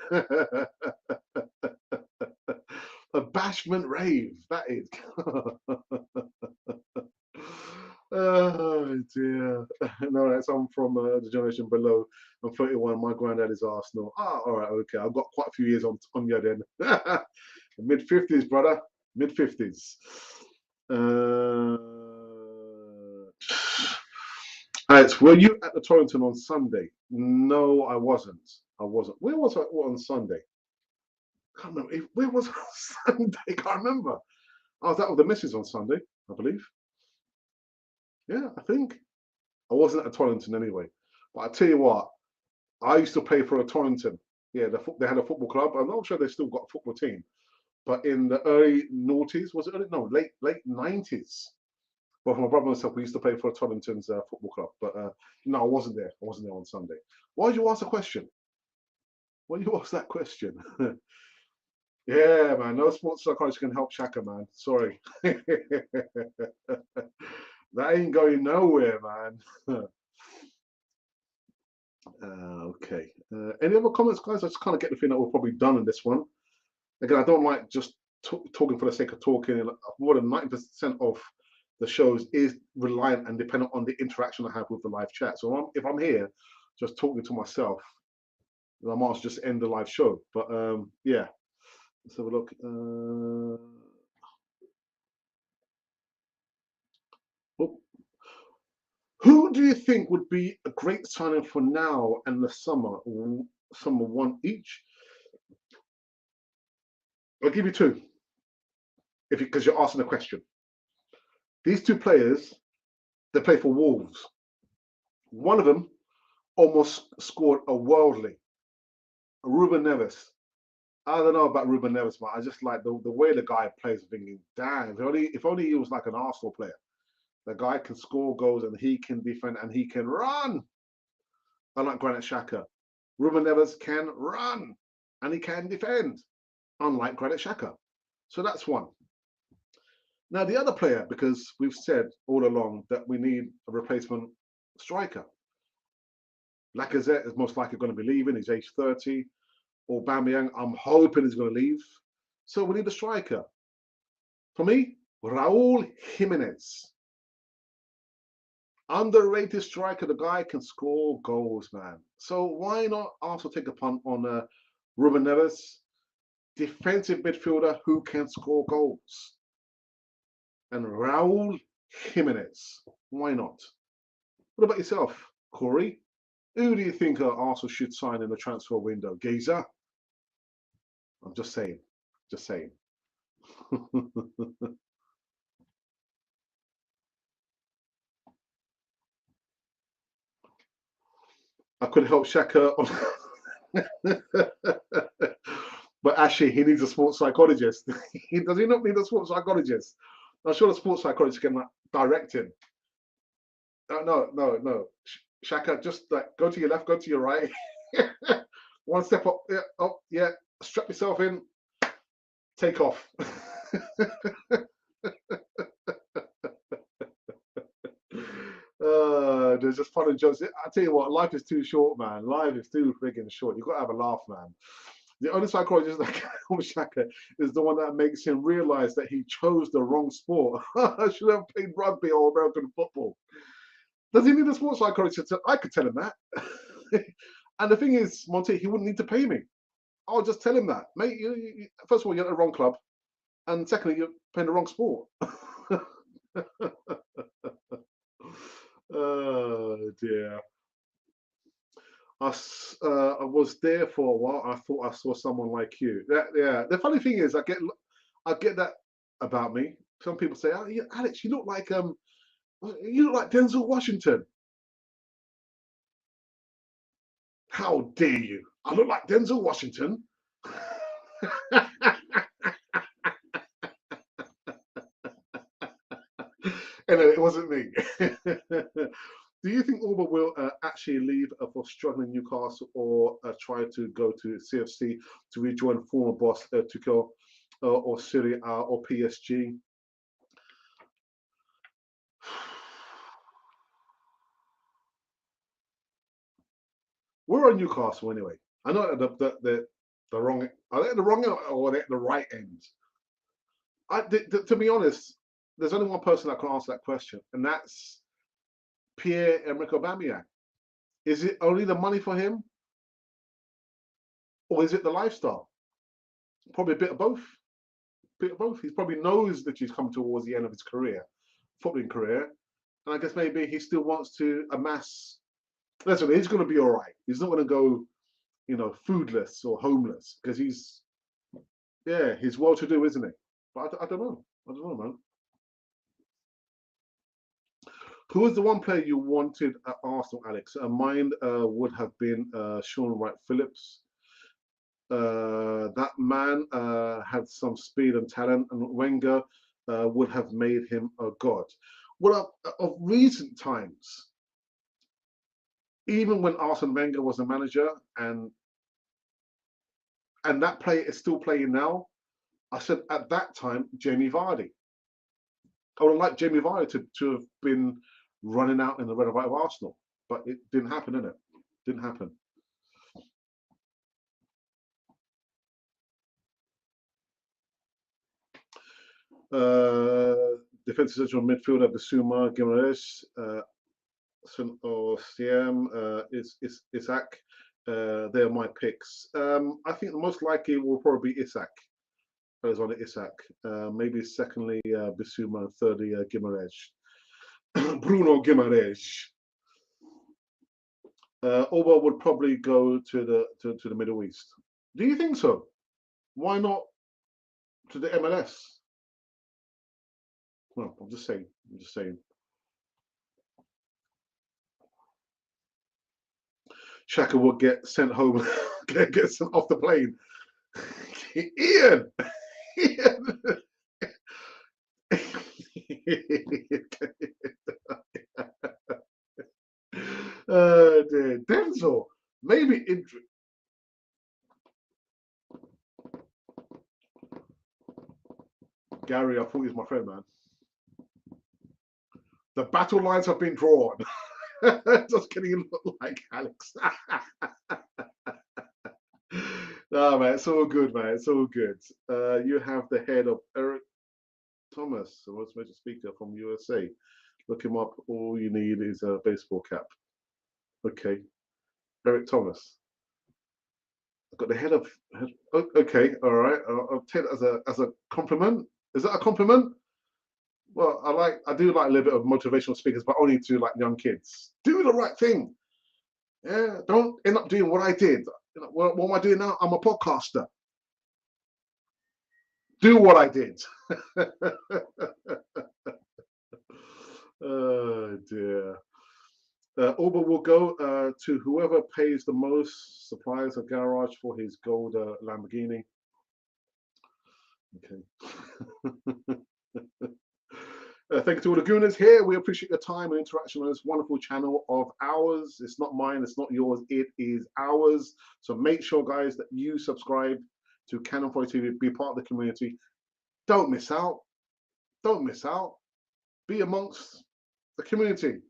A bashment rave. That is. Oh dear. No, that's I'm from the generation below. I'm 31. My granddad is Arsenal. Ah, all right, okay. I've got quite a few years on you then. Mid 50s, brother. Mid 50s. Alex, were you at the Torrington on Sunday? No, I wasn't. I wasn't. Where was I on Sunday? Can't remember. Where was I on Sunday? Can't remember. I was out with the missus on Sunday, I believe. Yeah, I think. I wasn't at Torrington anyway. But I tell you what, I used to play for a Torrington. Yeah, they had a football club. I'm not sure they still got a football team. But in the early noughties, was it early? No, late 90s. Well, for my brother and myself, we used to play for Torrington's football club. But no, I wasn't there. I wasn't there on Sunday. Why did you ask the question? Why did you ask that question? Yeah, man. No sports psychologist can help Shaka, man. Sorry. That ain't going nowhere, man. Okay. Any other comments, guys? I just kind of get the feeling that we're probably done in this one. Again, I don't like just talking for the sake of talking. More than 90% of the shows is reliant and dependent on the interaction I have with the live chat. So if I'm here just talking to myself, I might as well just end the live show. But yeah, let's have a look. Oh. Who do you think would be a great signing for now and the summer? Summer one each. I'll give you two, if because you're asking a question. These two players, they play for Wolves. One of them almost scored a worldly. Ruben Neves. I don't know about Ruben Neves, but I just like the way the guy plays. Thinking, damn, if only he was like an Arsenal player. The guy can score goals and he can defend and he can run. Unlike Granit Xhaka, Ruben Neves can run and he can defend. Unlike Granit Xhaka, so that's one. Now the other player, because we've said all along that we need a replacement striker. Lacazette is most likely going to be leaving. He's age 30. Aubameyang, I'm hoping he's going to leave. So we need a striker. For me, Raul Jimenez. Underrated striker. The guy can score goals, man. So why not also take a punt on Ruben Neves? Defensive midfielder who can score goals. And Raul Jimenez. Why not? What about yourself, Corey? Who do you think Arsenal should sign in the transfer window? Geezer? I'm just saying. Just saying. I could help Shaka. But actually, he needs a sports psychologist. Does he not need a sports psychologist? I'm sure the sports psychologist can direct him. No. Shaka, just like go to your left, go to your right. One step up, yeah, up, yeah. Strap yourself in. Take off. There's just fun and jokes. I tell you what, life is too short, man. Life is too friggin' short. You've got to have a laugh, man. The only psychologist that can help Shaka is the one that makes him realize that he chose the wrong sport. I should have played rugby or American football. Does he need a sports psychologist? I could tell him that. And the thing is, Monty, he wouldn't need to pay me. I'll just tell him that, mate. First of all, you're at the wrong club, and secondly, you're playing the wrong sport. Oh dear. I was there for a while. I thought I saw someone like you. Yeah. The funny thing is, I get that about me. Some people say, "Oh, yeah, Alex, you look like Denzel Washington." How dare you? I look like Denzel Washington. Anyway, it wasn't me. Do you think Auba will actually leave for struggling Newcastle or try to go to CFC to rejoin former boss Tuchel or Serie A or PSG? We're on Newcastle anyway. I know the wrong. Are they at the wrong end or are they at the right end? To be honest, there's only one person that can answer that question, and that's Pierre Emerick Aubameyang. Is it only the money for him, or is it the lifestyle? Probably a bit of both. A bit of both. He probably knows that he's come towards the end of his career, footballing career, and I guess maybe he still wants to amass. Listen, he's going to be all right. He's not going to go, foodless or homeless because he's well to do, isn't he? But I don't know. I don't know, man. Who was the one player you wanted at Arsenal, Alex? Mine would have been Sean Wright-Phillips. That man had some speed and talent, and Wenger would have made him a god. Well, of recent times, even when Arsene Wenger was a manager, and that player is still playing now, I said at that time, Jamie Vardy. I would have liked Jamie Vardy to have been running out in the red and white of Arsenal, but it didn't happen, didn't it? Didn't happen. Defensive central midfielder Bissouma, Guimaraes, Siem, Isak. They're my picks. I think the most likely will probably be Isak. Goes on Isak. Maybe secondly Bissouma, and thirdly Guimaraes. Bruno Guimaraes. Auba would probably go to the Middle East. Do you think so? Why not to the MLS? Well, I'm just saying. I'm just saying. Shaka would get sent home, get sent off the plane. Ian, Ian. Denzel, maybe Gary, I thought he was my friend, man. The battle lines have been drawn. Just kidding, you look like Alex. No, man, it's all good, man. It's all good. You have the head of Eric Thomas, a motivational speaker from USA. Look him up. All you need is a baseball cap. Okay, Eric Thomas. I've got the head of. Okay, all right. I'll take it as a compliment. Is that a compliment? Well, I do like a little bit of motivational speakers, but only to like young kids. Do the right thing. Yeah, don't end up doing what I did. What am I doing now? I'm a podcaster. Do what I did. Oh dear. Auba will go to whoever pays the most, supplies a garage for his gold Lamborghini. Okay. Thank you to all the Gooners here. We appreciate your time and interaction on this wonderful channel of ours. It's not mine, it's not yours, it is ours. So make sure, guys, that you subscribe to Cannon Fodder TV, be part of the community. Don't miss out. Don't miss out. Be amongst the community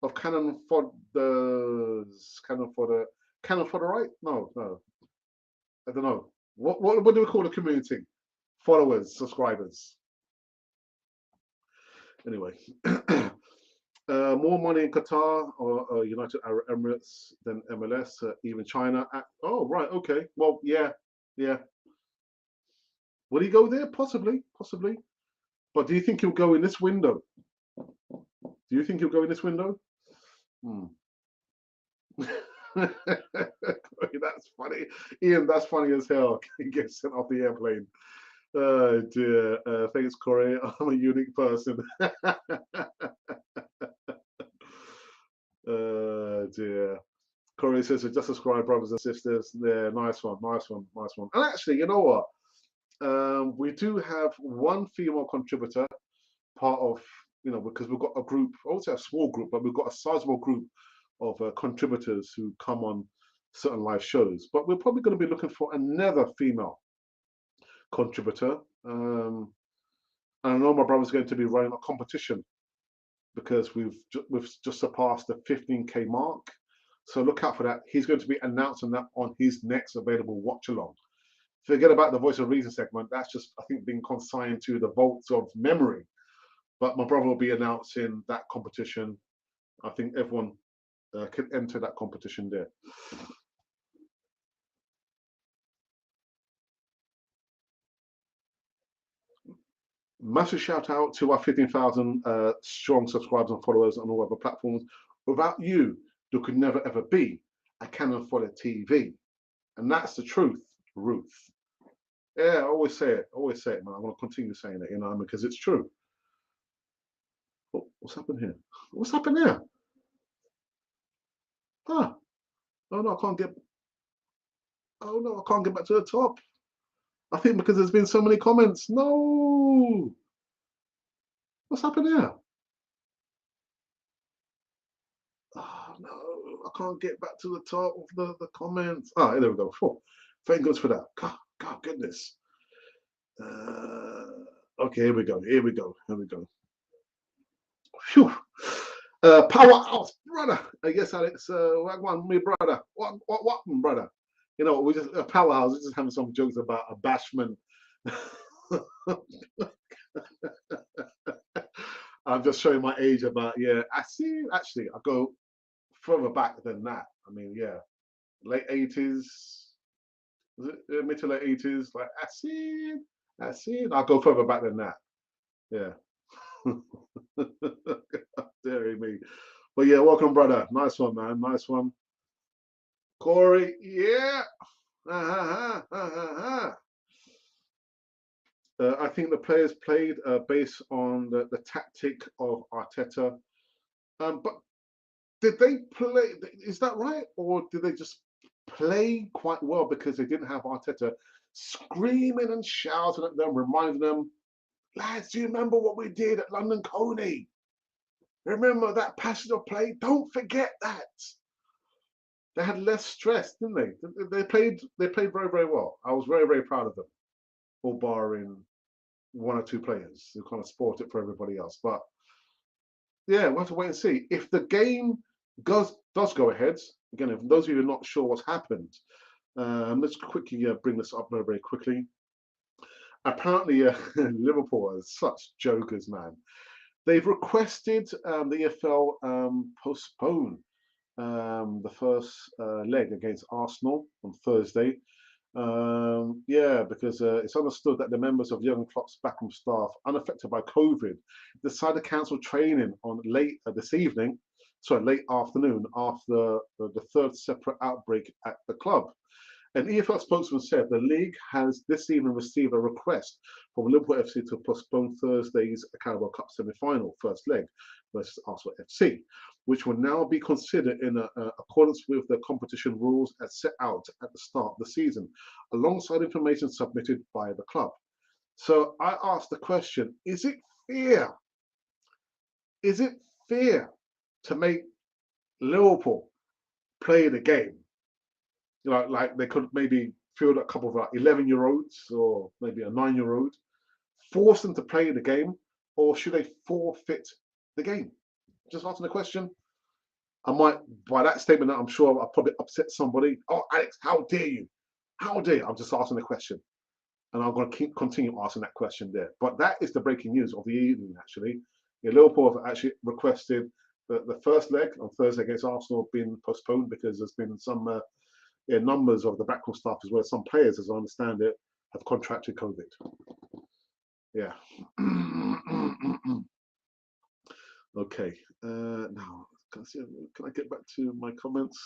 of Cannon Fodders. Cannon Fodder, right? No. I don't know. What do we call the community? Followers, subscribers. Anyway, more money in Qatar or United Arab Emirates than MLS, even China. Oh, right, okay. Well, yeah. Will he go there? Possibly. But do you think he'll go in this window? Do you think he'll go in this window? That's funny. Ian, that's funny as hell. He gets sent off the airplane. Oh dear. Thanks, Corey. I'm a unique person. Oh dear. Corey says, just subscribe, brothers and sisters. Yeah, nice one, nice one, nice one. And actually, you know what? We do have one female contributor, part of, because we've got a group, I would say a small group, but we've got a sizable group of contributors who come on certain live shows. But we're probably going to be looking for another female contributor. And I know my brother's going to be running a competition because we've just surpassed the 15K mark. So look out for that. He's going to be announcing that on his next available watch along. Forget about the Voice of Reason segment. That's just, I think, being consigned to the vaults of memory. But my brother will be announcing that competition. I think everyone can enter that competition there. Massive shout out to our 15,000 strong subscribers and followers on all other platforms. Without you, there could never ever be a Canon Fodder TV. And that's the truth, Ruth. Yeah, I always say it, man. I'm going to continue saying it, because it's true. Oh, what's happened here? What's happened here? Ah, oh no, I can't get. Oh no, I can't get back to the top. I think because there's been so many comments. No, what's happened here? Oh no, I can't get back to the top of the comments. Ah, there we go. Oh, thank goodness for that. God goodness. Okay, here we go. Phew. Powerhouse, brother. Yes, Alex. Wagwan, me brother. What, brother? We just powerhouse. We're just having some jokes about a bashment. I'm just showing my age about, I see. Actually, I go further back than that. I mean, late 80s. Was it mid to late 80s? Like, I see. I'll go further back than that. Yeah. Dare me. But yeah, welcome, brother. Nice one, man. Nice one. Corey, yeah. I think the players played based on the tactic of Arteta. But did they play? Is that right? Or did they just play quite well because they didn't have Arteta screaming and shouting at them, reminding them, lads, do you remember what we did at London Coney? Remember that passage of play? Don't forget that. They had less stress, didn't they? They played very, very well. I was very, very proud of them, all barring one or two players who kind of spoiled it for everybody else. But yeah, we'll have to wait and see. If the game does go ahead, again, if those of you who are not sure what's happened, let's quickly bring this up very, very quickly. Apparently, Liverpool are such jokers, man. They've requested the EFL postpone the first leg against Arsenal on Thursday. Because it's understood that the members of Jurgen Klopp's backroom staff, unaffected by COVID, decided to cancel training on late afternoon after the third separate outbreak at the club. An EFL spokesman said the league has this evening received a request from Liverpool FC to postpone Thursday's Carabao Cup semi-final first leg versus Arsenal FC, which will now be considered in accordance with the competition rules as set out at the start of the season, alongside information submitted by the club. So I asked the question, is it fair? Is it fair to make Liverpool play the game? Like they could maybe field a couple of 11-year-olds or maybe a 9-year-old, force them to play the game, or should they forfeit the game? Just asking the question. I might, by that statement, I'm sure I'll probably upset somebody. Oh, Alex, how dare you? How dare you? I'm just asking the question. And I'm going to continue asking that question there. But that is the breaking news of the evening, actually. Liverpool have actually requested the first leg on Thursday against Arsenal being postponed because there's been some numbers of the backroom staff as well as some players, as I understand it, have contracted COVID. Yeah. Okay. Now, can I get back to my comments?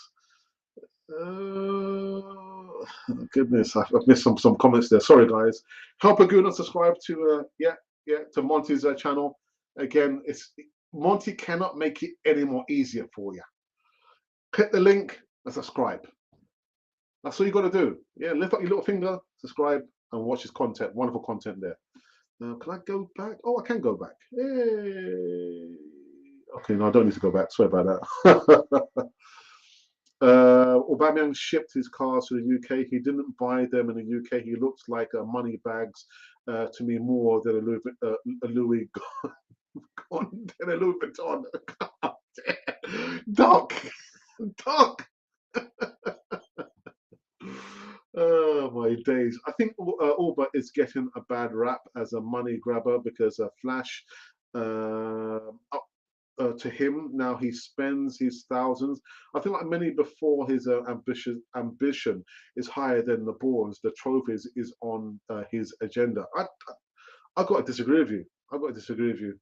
Goodness, I've missed some comments there. Sorry, guys. Help a good and subscribe to to Monty's channel. Again, Monty cannot make it any more easier for you. Click the link and subscribe. That's all you got to do. Yeah, lift up your little finger, subscribe, and watch his content. Wonderful content there. Now, can I go back? Oh, I can go back. Yay. Okay, no, I don't need to go back. Sorry about that. Aubameyang shipped his cars to the UK. He didn't buy them in the UK. He looks like money bags to me more than a Louis than a Louis Vuitton. Doc, Doc. Oh my days! I think Auba is getting a bad rap as a money grabber because Flash up to him now he spends his thousands. I think like many before his ambition is higher than the balls. The trophies is on his agenda. I got to disagree with you. I got to disagree with you.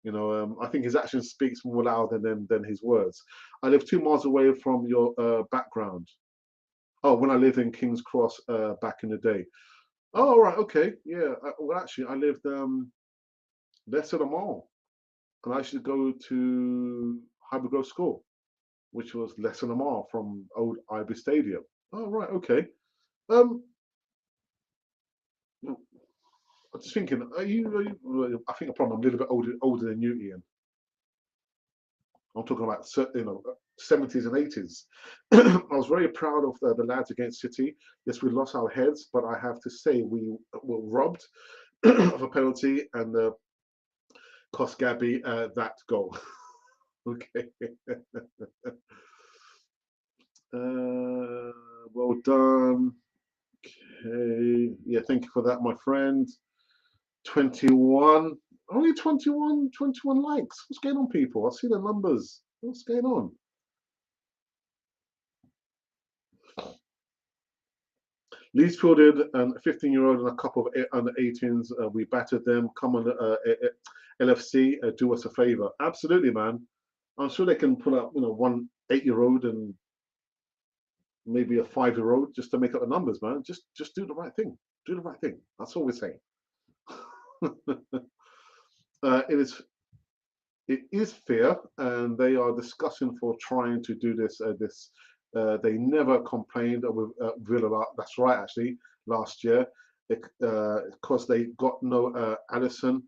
You know, I think his action speaks more louder than his words. I live 2 miles away from your background. Oh, when I lived in King's Cross back in the day. Oh, all right, okay, yeah. Well, actually, I lived less than a mile, and I used to go to Highbury Grove School, which was less than a mile from old Iby Stadium. Oh, right, okay. Um, I'm just thinking, well, I think I'm a little bit older than you, Ian. I'm talking about 70s and 80s. I was very proud of the lads against City. Yes, we lost our heads, but I have to say we were robbed of a penalty and cost Gabby that goal. Okay. Well done. Okay. Yeah, thank you for that, my friend. 21. Only 21 likes. What's going on, people? I see the numbers. What's going on? Leeds fielded a 15-year-old and a couple of under 18s. We battered them. Come on, LFC, do us a favor. Absolutely, man. I'm sure they can pull up, one 8-year-old and maybe a 5-year-old just to make up the numbers, man. Just do the right thing. Do the right thing. That's all we're saying. It is fair, and they are discussing for trying to do this. They never complained with Villa. That's right, actually, last year, because they got no Allison,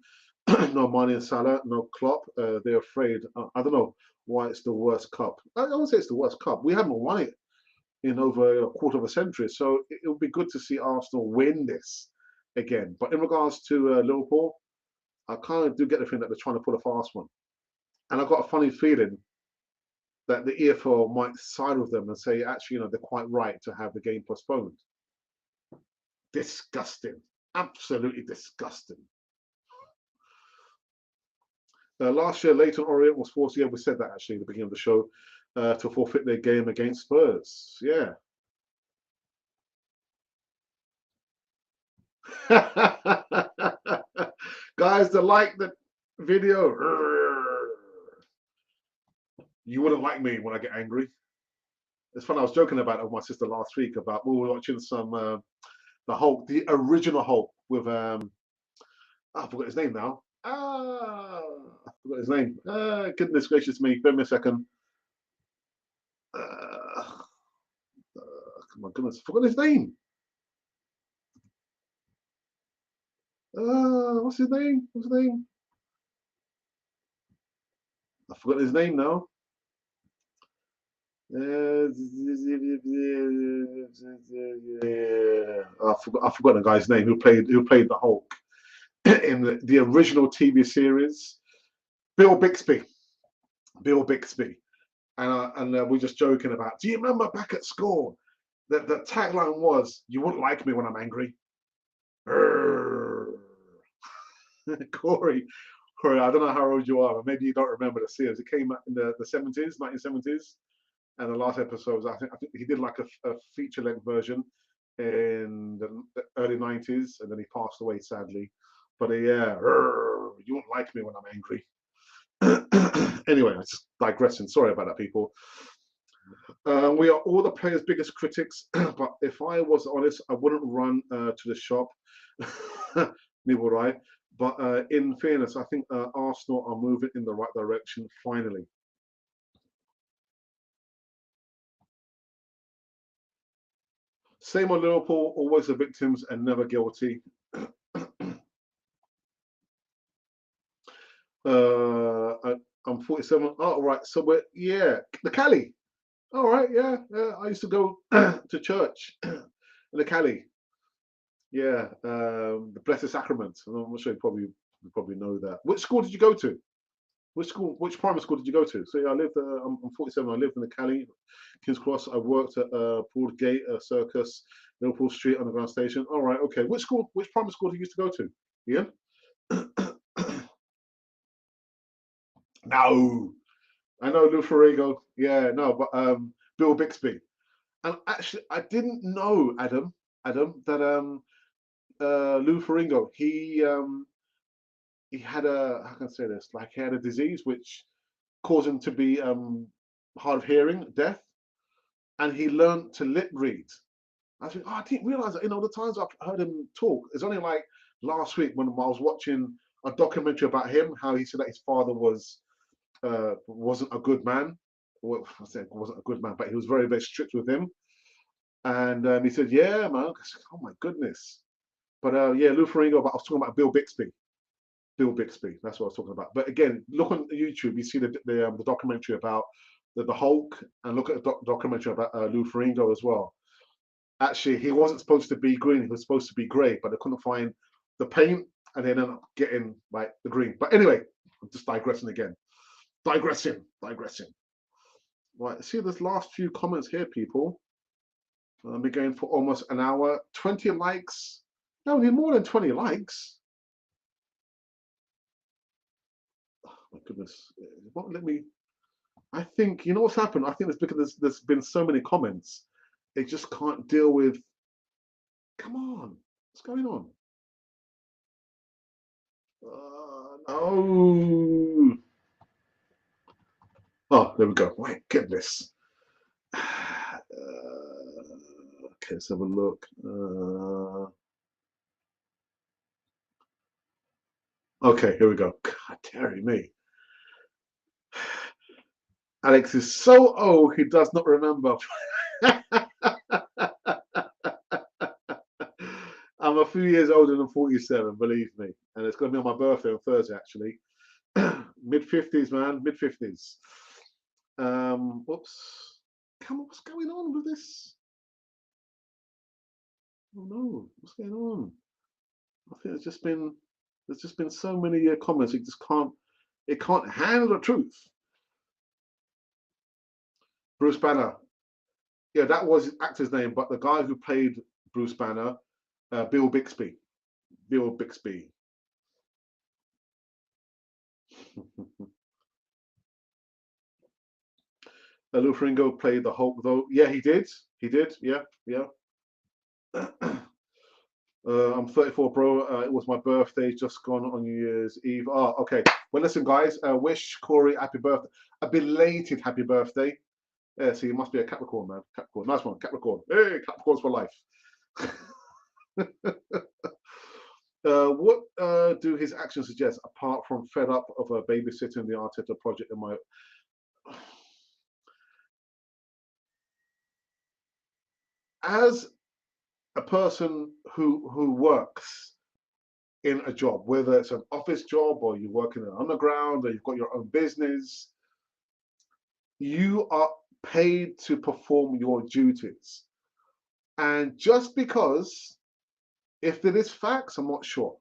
no Mane and Salah, no Klopp. They're afraid. I don't know why it's the worst cup. I don't say it's the worst cup. We haven't won it in over a quarter of a century, so it would be good to see Arsenal win this again. But in regards to Liverpool, I kind of do get the feeling that they're trying to pull a fast one. And I've got a funny feeling that the EFL might side with them and say, actually, they're quite right to have the game postponed. Disgusting. Absolutely disgusting. Last year, Leighton Orient was forced, yeah, we said that actually at the beginning of the show, to forfeit their game against Spurs. Yeah. Guys, to like the video, you wouldn't like me when I get angry. It's fun. I was joking about it with my sister last week about we were watching some the Hulk, the original Hulk with I forgot his name now. I forgot his name. Goodness gracious me! Give me a second. My goodness, I forgot his name. What's his name? What's his name? I forgot his name now. I forgot the guy's name who played the Hulk in the original TV series. Bill Bixby. Bill Bixby. And we're just joking about. Do you remember back at school? The tagline was, "You wouldn't like me when I'm angry." Corey, I don't know how old you are, but maybe you don't remember the series. It came out in the 70s, 1970s. And the last episode, I think he did like a feature-length version in the early 90s, and then he passed away sadly. But yeah, you won't like me when I'm angry. Anyway, I'm just digressing. Sorry about that, people. We are all the players' biggest critics, but if I was honest, I wouldn't run to the shop. Neither would I. But in fairness, I think Arsenal are moving in the right direction finally. Same on Liverpool, always the victims and never guilty. I'm 47. Oh, right. So we're, yeah, the Cali. All right, yeah, yeah. I used to go to church in the Cali. Yeah, the Blessed Sacrament. I'm not sure you probably know that. Which school did you go to? Which school? Which primary school did you go to? So yeah, I lived. I'm 47. I lived in the Cali, King's Cross. I worked at Broadgate Circus, Liverpool Street Underground Station. All right, okay. Which school? Which primary school did you used to go to? Ian? No, I know Lou Ferrigo. Yeah, no, but Bill Bixby. And actually, I didn't know Adam, that Lou Ferrigo, he had a, how can I say this? Like he had a disease which caused him to be hard of hearing, deaf, and he learned to lip read. I think, oh, I didn't realize that. The times I've heard him talk, it's only like last week when I was watching a documentary about him, how he said that his father wasn't a good man. Well, I said wasn't a good man, but he was very, very strict with him. And he said, "Yeah, man." I said, "Oh my goodness." But yeah, Lou Ferrigno. But I was talking about Bill Bixby. Bill Bixby. That's what I was talking about. But again, look on YouTube. You see the documentary about the Hulk, and look at the documentary about Lou Ferrigno as well. Actually, he wasn't supposed to be green. He was supposed to be grey, but they couldn't find the paint, and they ended up getting like the green. But anyway, I'm just digressing again. Digressing. Right. See this last few comments here, people. I'll be going for almost an hour. 20 likes. No, we need more than 20 likes. Oh, my goodness. It won't let me. I think, you know what's happened? I think it's because there's been so many comments. It just can't deal with. Come on. What's going on? No. Oh, there we go. My goodness. Okay, let's have a look. Okay, here we go. God, Terry, me. Alex is so old he does not remember. I'm a few years older than 47, believe me. And it's going to be on my birthday on Thursday, actually. Mid 50s, man, mid 50s. Whoops. Come on, what's going on with this? Oh no, what's going on? I think there's just been so many comments. It can't handle the truth. Bruce Banner. Yeah, that was his actor's name, but the guy who played Bruce Banner, Bill Bixby. Bill Bixby. Lou Ferrigno played the Hulk, though. Yeah, he did. He did. Yeah, yeah. I'm 34, bro. It was my birthday, just gone on New Year's Eve. Oh, okay. Well, listen, guys. Wish Corey happy birthday, a belated happy birthday. Yeah, so you must be a Capricorn, man. Capricorn, nice one, Capricorn. Hey, Capricorns for life. What do his actions suggest, apart from fed up of babysitting the Arteta project in my? As a person who works in a job, whether it's an office job or you work in an underground or you've got your own business, you are paid to perform your duties. And just because, if there is facts, I'm not sure,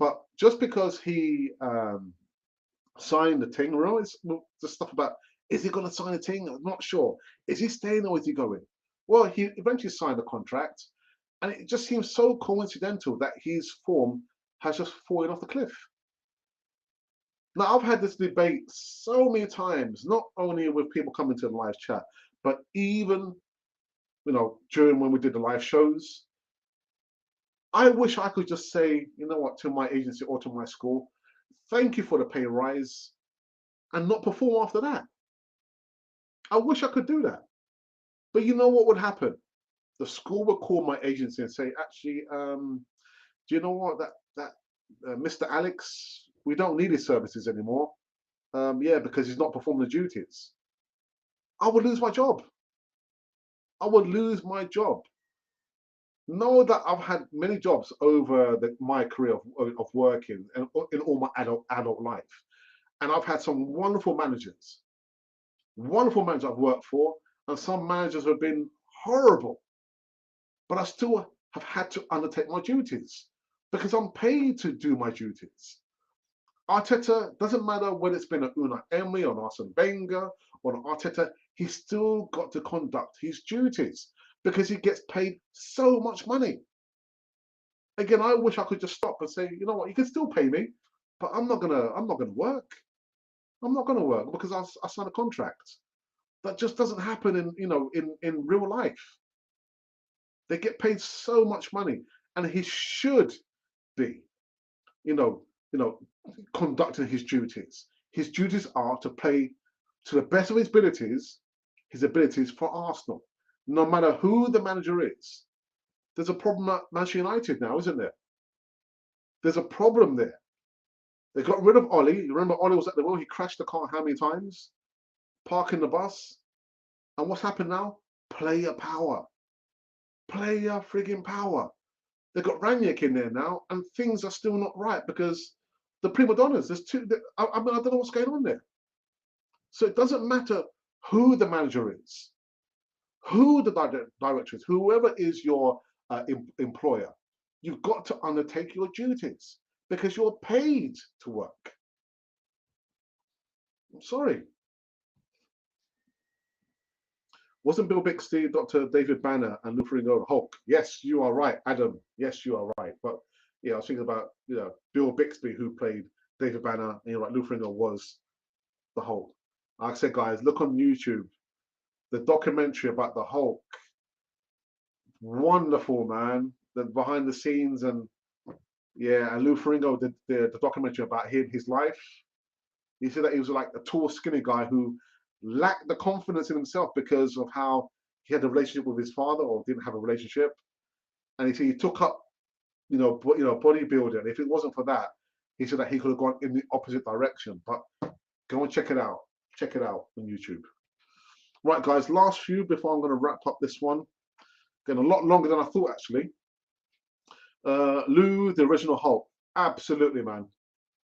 but just because he signed the thing, remember the stuff about, is he going to sign a thing? I'm not sure. Is he staying or is he going? Well, he eventually signed a contract, and it just seems so coincidental that his form has just fallen off the cliff. Now, I've had this debate so many times, not only with people coming to the live chat, but even, during when we did the live shows. I wish I could just say, you know what, to my agency or to my school, thank you for the pay rise, and not perform after that. I wish I could do that. But you know what would happen? The school would call my agency and say, actually, do you know what, that Mr. Alex, we don't need his services anymore. Yeah, because he's not performing the duties. I would lose my job. I would lose my job. Know that I've had many jobs over my career of working and in all my adult life, and I've had some wonderful managers I've worked for, and some managers have been horrible, but I still have had to undertake my duties because I'm paid to do my duties. Arteta, doesn't matter whether it's been an Unai Emery or an Arsene Wenger or an Arteta, he's still got to conduct his duties because he gets paid so much money. Again, I wish I could just stop and say, you know what, you can still pay me, but I'm not gonna work. I'm not gonna work because I signed a contract. That just doesn't happen in real life. They get paid so much money, and he should be, you know, you know, conducting his duties. His duties are to play to the best of his abilities for Arsenal, no matter who the manager is. There's a problem at Manchester United now, isn't there? There's a problem there. They got rid of Ollie. You remember Ollie was at the wheel. He crashed the car how many times? Parking the bus. And what's happened now? Player power. Player frigging power. They've got Ranić in there now, and things are still not right because the prima donnas, there's two. I mean, I don't know what's going on there. So it doesn't matter who the manager is, who the director is, whoever is your employer, you've got to undertake your duties because you're paid to work. I'm sorry. Wasn't Bill Bixby, Dr. David Banner, and Lou Ferrigno Hulk? Yes, you are right, Adam. Yes, you are right. But yeah, I was thinking about Bill Bixby, who played David Banner, and you're right, Lou Ferrigno was the Hulk. Like I said, guys, look on YouTube. The documentary about the Hulk. Wonderful, man. The behind the scenes, and yeah, and Lou Ferrigno did the documentary about him, his life. He said that he was like a tall, skinny guy who lacked the confidence in himself because of how he had a relationship with his father or didn't have a relationship. And he said he took up, bodybuilding. If it wasn't for that, he said that he could have gone in the opposite direction. But go and check it out. Check it out on YouTube. Right, guys, last few before I'm going to wrap up this one. Getting a lot longer than I thought, actually. Lou, the original Hulk. Absolutely, man.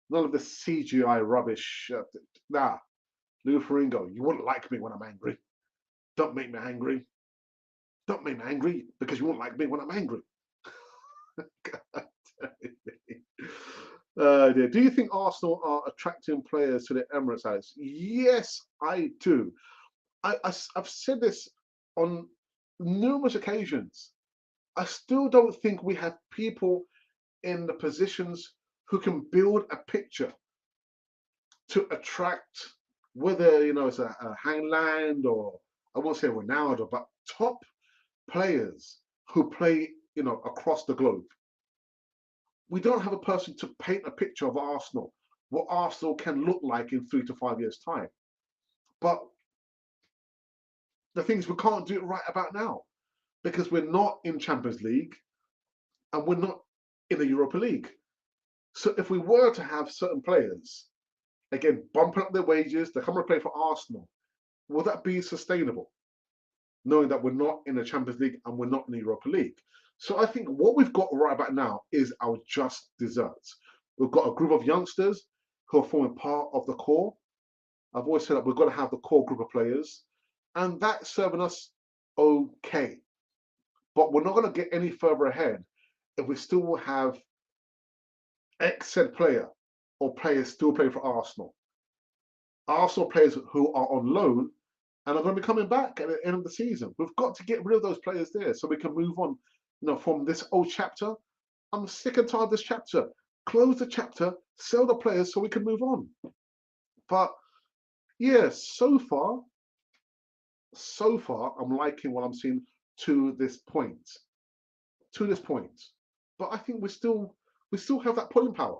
None of the CGI rubbish. Nah. Lou Ferrigno, you wouldn't like me when I'm angry. Don't make me angry. Don't make me angry because you won't like me when I'm angry. Do you think Arsenal are attracting players to the Emirates, Alex? Yes, I do. I've said this on numerous occasions. I still don't think we have people in the positions who can build a picture to attract, whether it's a Haaland or I won't say Ronaldo, but top players who play across the globe. We don't have a person to paint a picture of Arsenal, what Arsenal can look like in 3 to 5 years' time. But the things we can't do it right about now because we're not in Champions League and we're not in the Europa League. So if we were to have certain players, again, bumping up their wages, they come and play for Arsenal, will that be sustainable? Knowing that we're not in the Champions League and we're not in the Europa League. So I think what we've got right about now is our just desserts. We've got a group of youngsters who are forming part of the core. I've always said that we've got to have the core group of players, and that's serving us okay. But we're not going to get any further ahead if we still have ex-said player or players still playing for Arsenal. Arsenal players who are on loan and are going to be coming back at the end of the season. We've got to get rid of those players there so we can move on from this old chapter. I'm sick and tired of this chapter. Close the chapter, sell the players so we can move on. But yeah, so far, I'm liking what I'm seeing to this point. But I think we still have that pulling power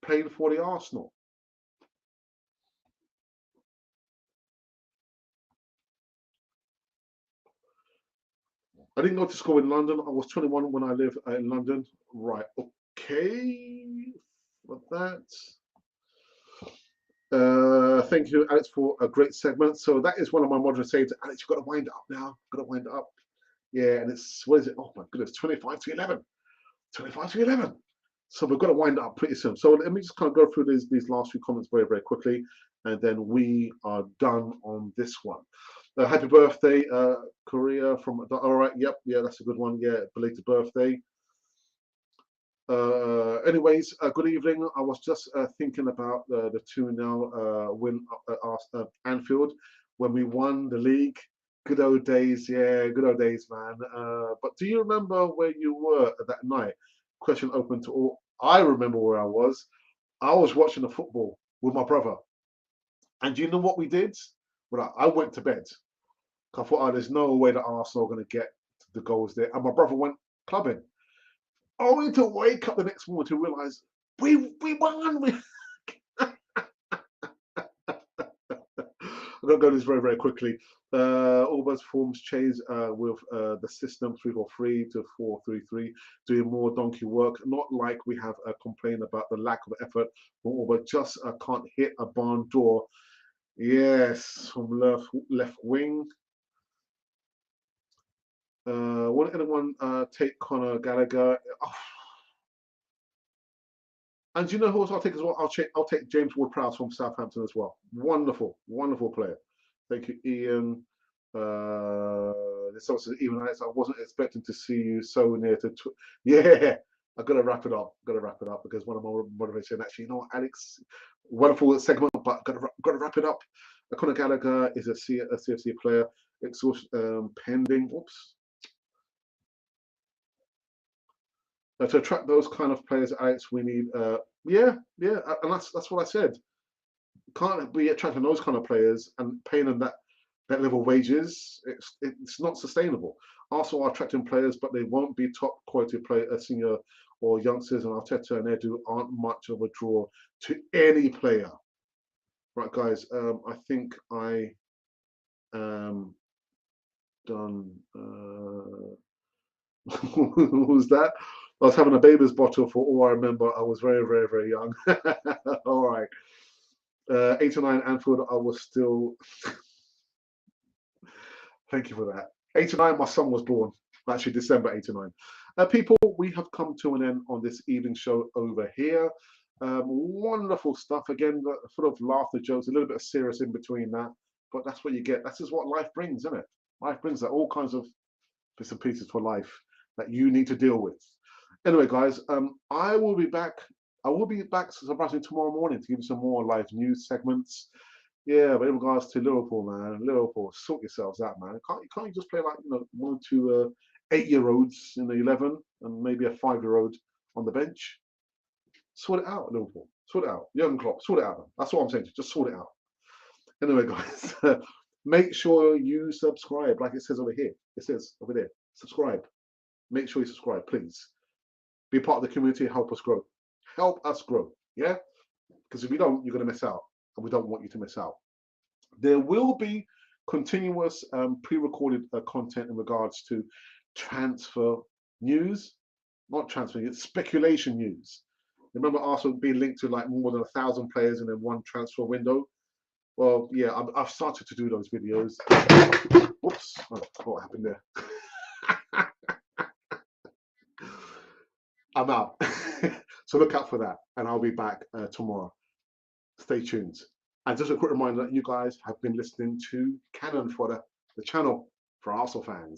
playing for the Arsenal. I didn't go to school in London. I was 21 when I lived in London. Right, okay, for that. Thank you, Alex, for a great segment. So that is one of my moderators saying to Alex, you've got to wind it up now. Got to wind it up. Yeah, and it's, what is it? Oh my goodness, 25 to 11. 25 to 11. So we've got to wind up pretty soon. So let me just kind of go through these last few comments very, very quickly, and then we are done on this one. Happy birthday, Korea from, all right, yep, yeah, that's a good one. Yeah, belated birthday. Anyways, good evening. I was just thinking about the 2-0 win at Anfield when we won the league. Good old days, yeah, good old days, man. But do you remember where you were that night? Question open to all. I remember where I was. I was watching the football with my brother. And do you know what we did? Well, I went to bed. I thought, oh, there's no way that Arsenal are going to get the goals there. And my brother went clubbing. Only to wake up the next morning to realize we won. I'm going to go this very, very quickly. All those forms change with the system 3-4-3 to 4-3-3, doing more donkey work. Not like we have complained about the lack of effort, but just can't hit a barn door. Yes, from left wing. Will anyone take Conor Gallagher? Oh. And do you know who else I'll take as well? I'll take James Ward-Prowse from Southampton as well. Wonderful, wonderful player. Thank you, Ian. This also even I wasn't expecting to see you so near to. Yeah, I gotta wrap it up. Gotta wrap it up because one of my motivation actually, you know what, Alex, wonderful segment, but gotta wrap it up. Conor Gallagher is a CFC player. Exhaustion pending. Oops. To attract those kind of players, Alex, we need, yeah, and that's what I said. Can't be attracting those kind of players and paying them that level of wages. It's not sustainable. Arsenal are attracting players, but they won't be top quality senior or youngsters. And Arteta and Edu aren't much of a draw to any player. Right, guys. I think I am done. What was that? I was having a baby's bottle for all I remember. I was very, very, very young. All right. 89 Anfield, I was still. Thank you for that. 89, my son was born. Actually, December 89. People, we have come to an end on this evening show over here. Wonderful stuff. Again, full of laughter, jokes, a little bit of serious in between that. But that's what you get. That's just what life brings, isn't it? Life brings that all kinds of bits and pieces for life that you need to deal with. Anyway, guys, I will be back. I will be back surprisingly tomorrow morning to give you some more live news segments. Yeah, but in regards to Liverpool, man, Liverpool, sort yourselves out, man. Can't you just play like 1 or 2 8-year-olds in the 11 and maybe a 5-year-old on the bench? Sort it out, Liverpool. Sort it out. Jurgen Klopp, sort it out. That's what I'm saying. Just sort it out. Anyway, guys, make sure you subscribe, like it says over here. It says over there, subscribe. Make sure you subscribe, please. Be part of the community. Help us grow. Help us grow. Yeah, because if you don't, you're going to miss out. And we don't want you to miss out. There will be continuous pre-recorded content in regards to transfer news, not transfer news, speculation news. Remember Arsenal being linked to like more than 1,000 players in one transfer window? Well, yeah, I've started to do those videos. Whoops, what happened there? I'm out. So look out for that, and I'll be back tomorrow. Stay tuned. And just a quick reminder that you guys have been listening to Cannon Fodder, the channel for Arsenal fans.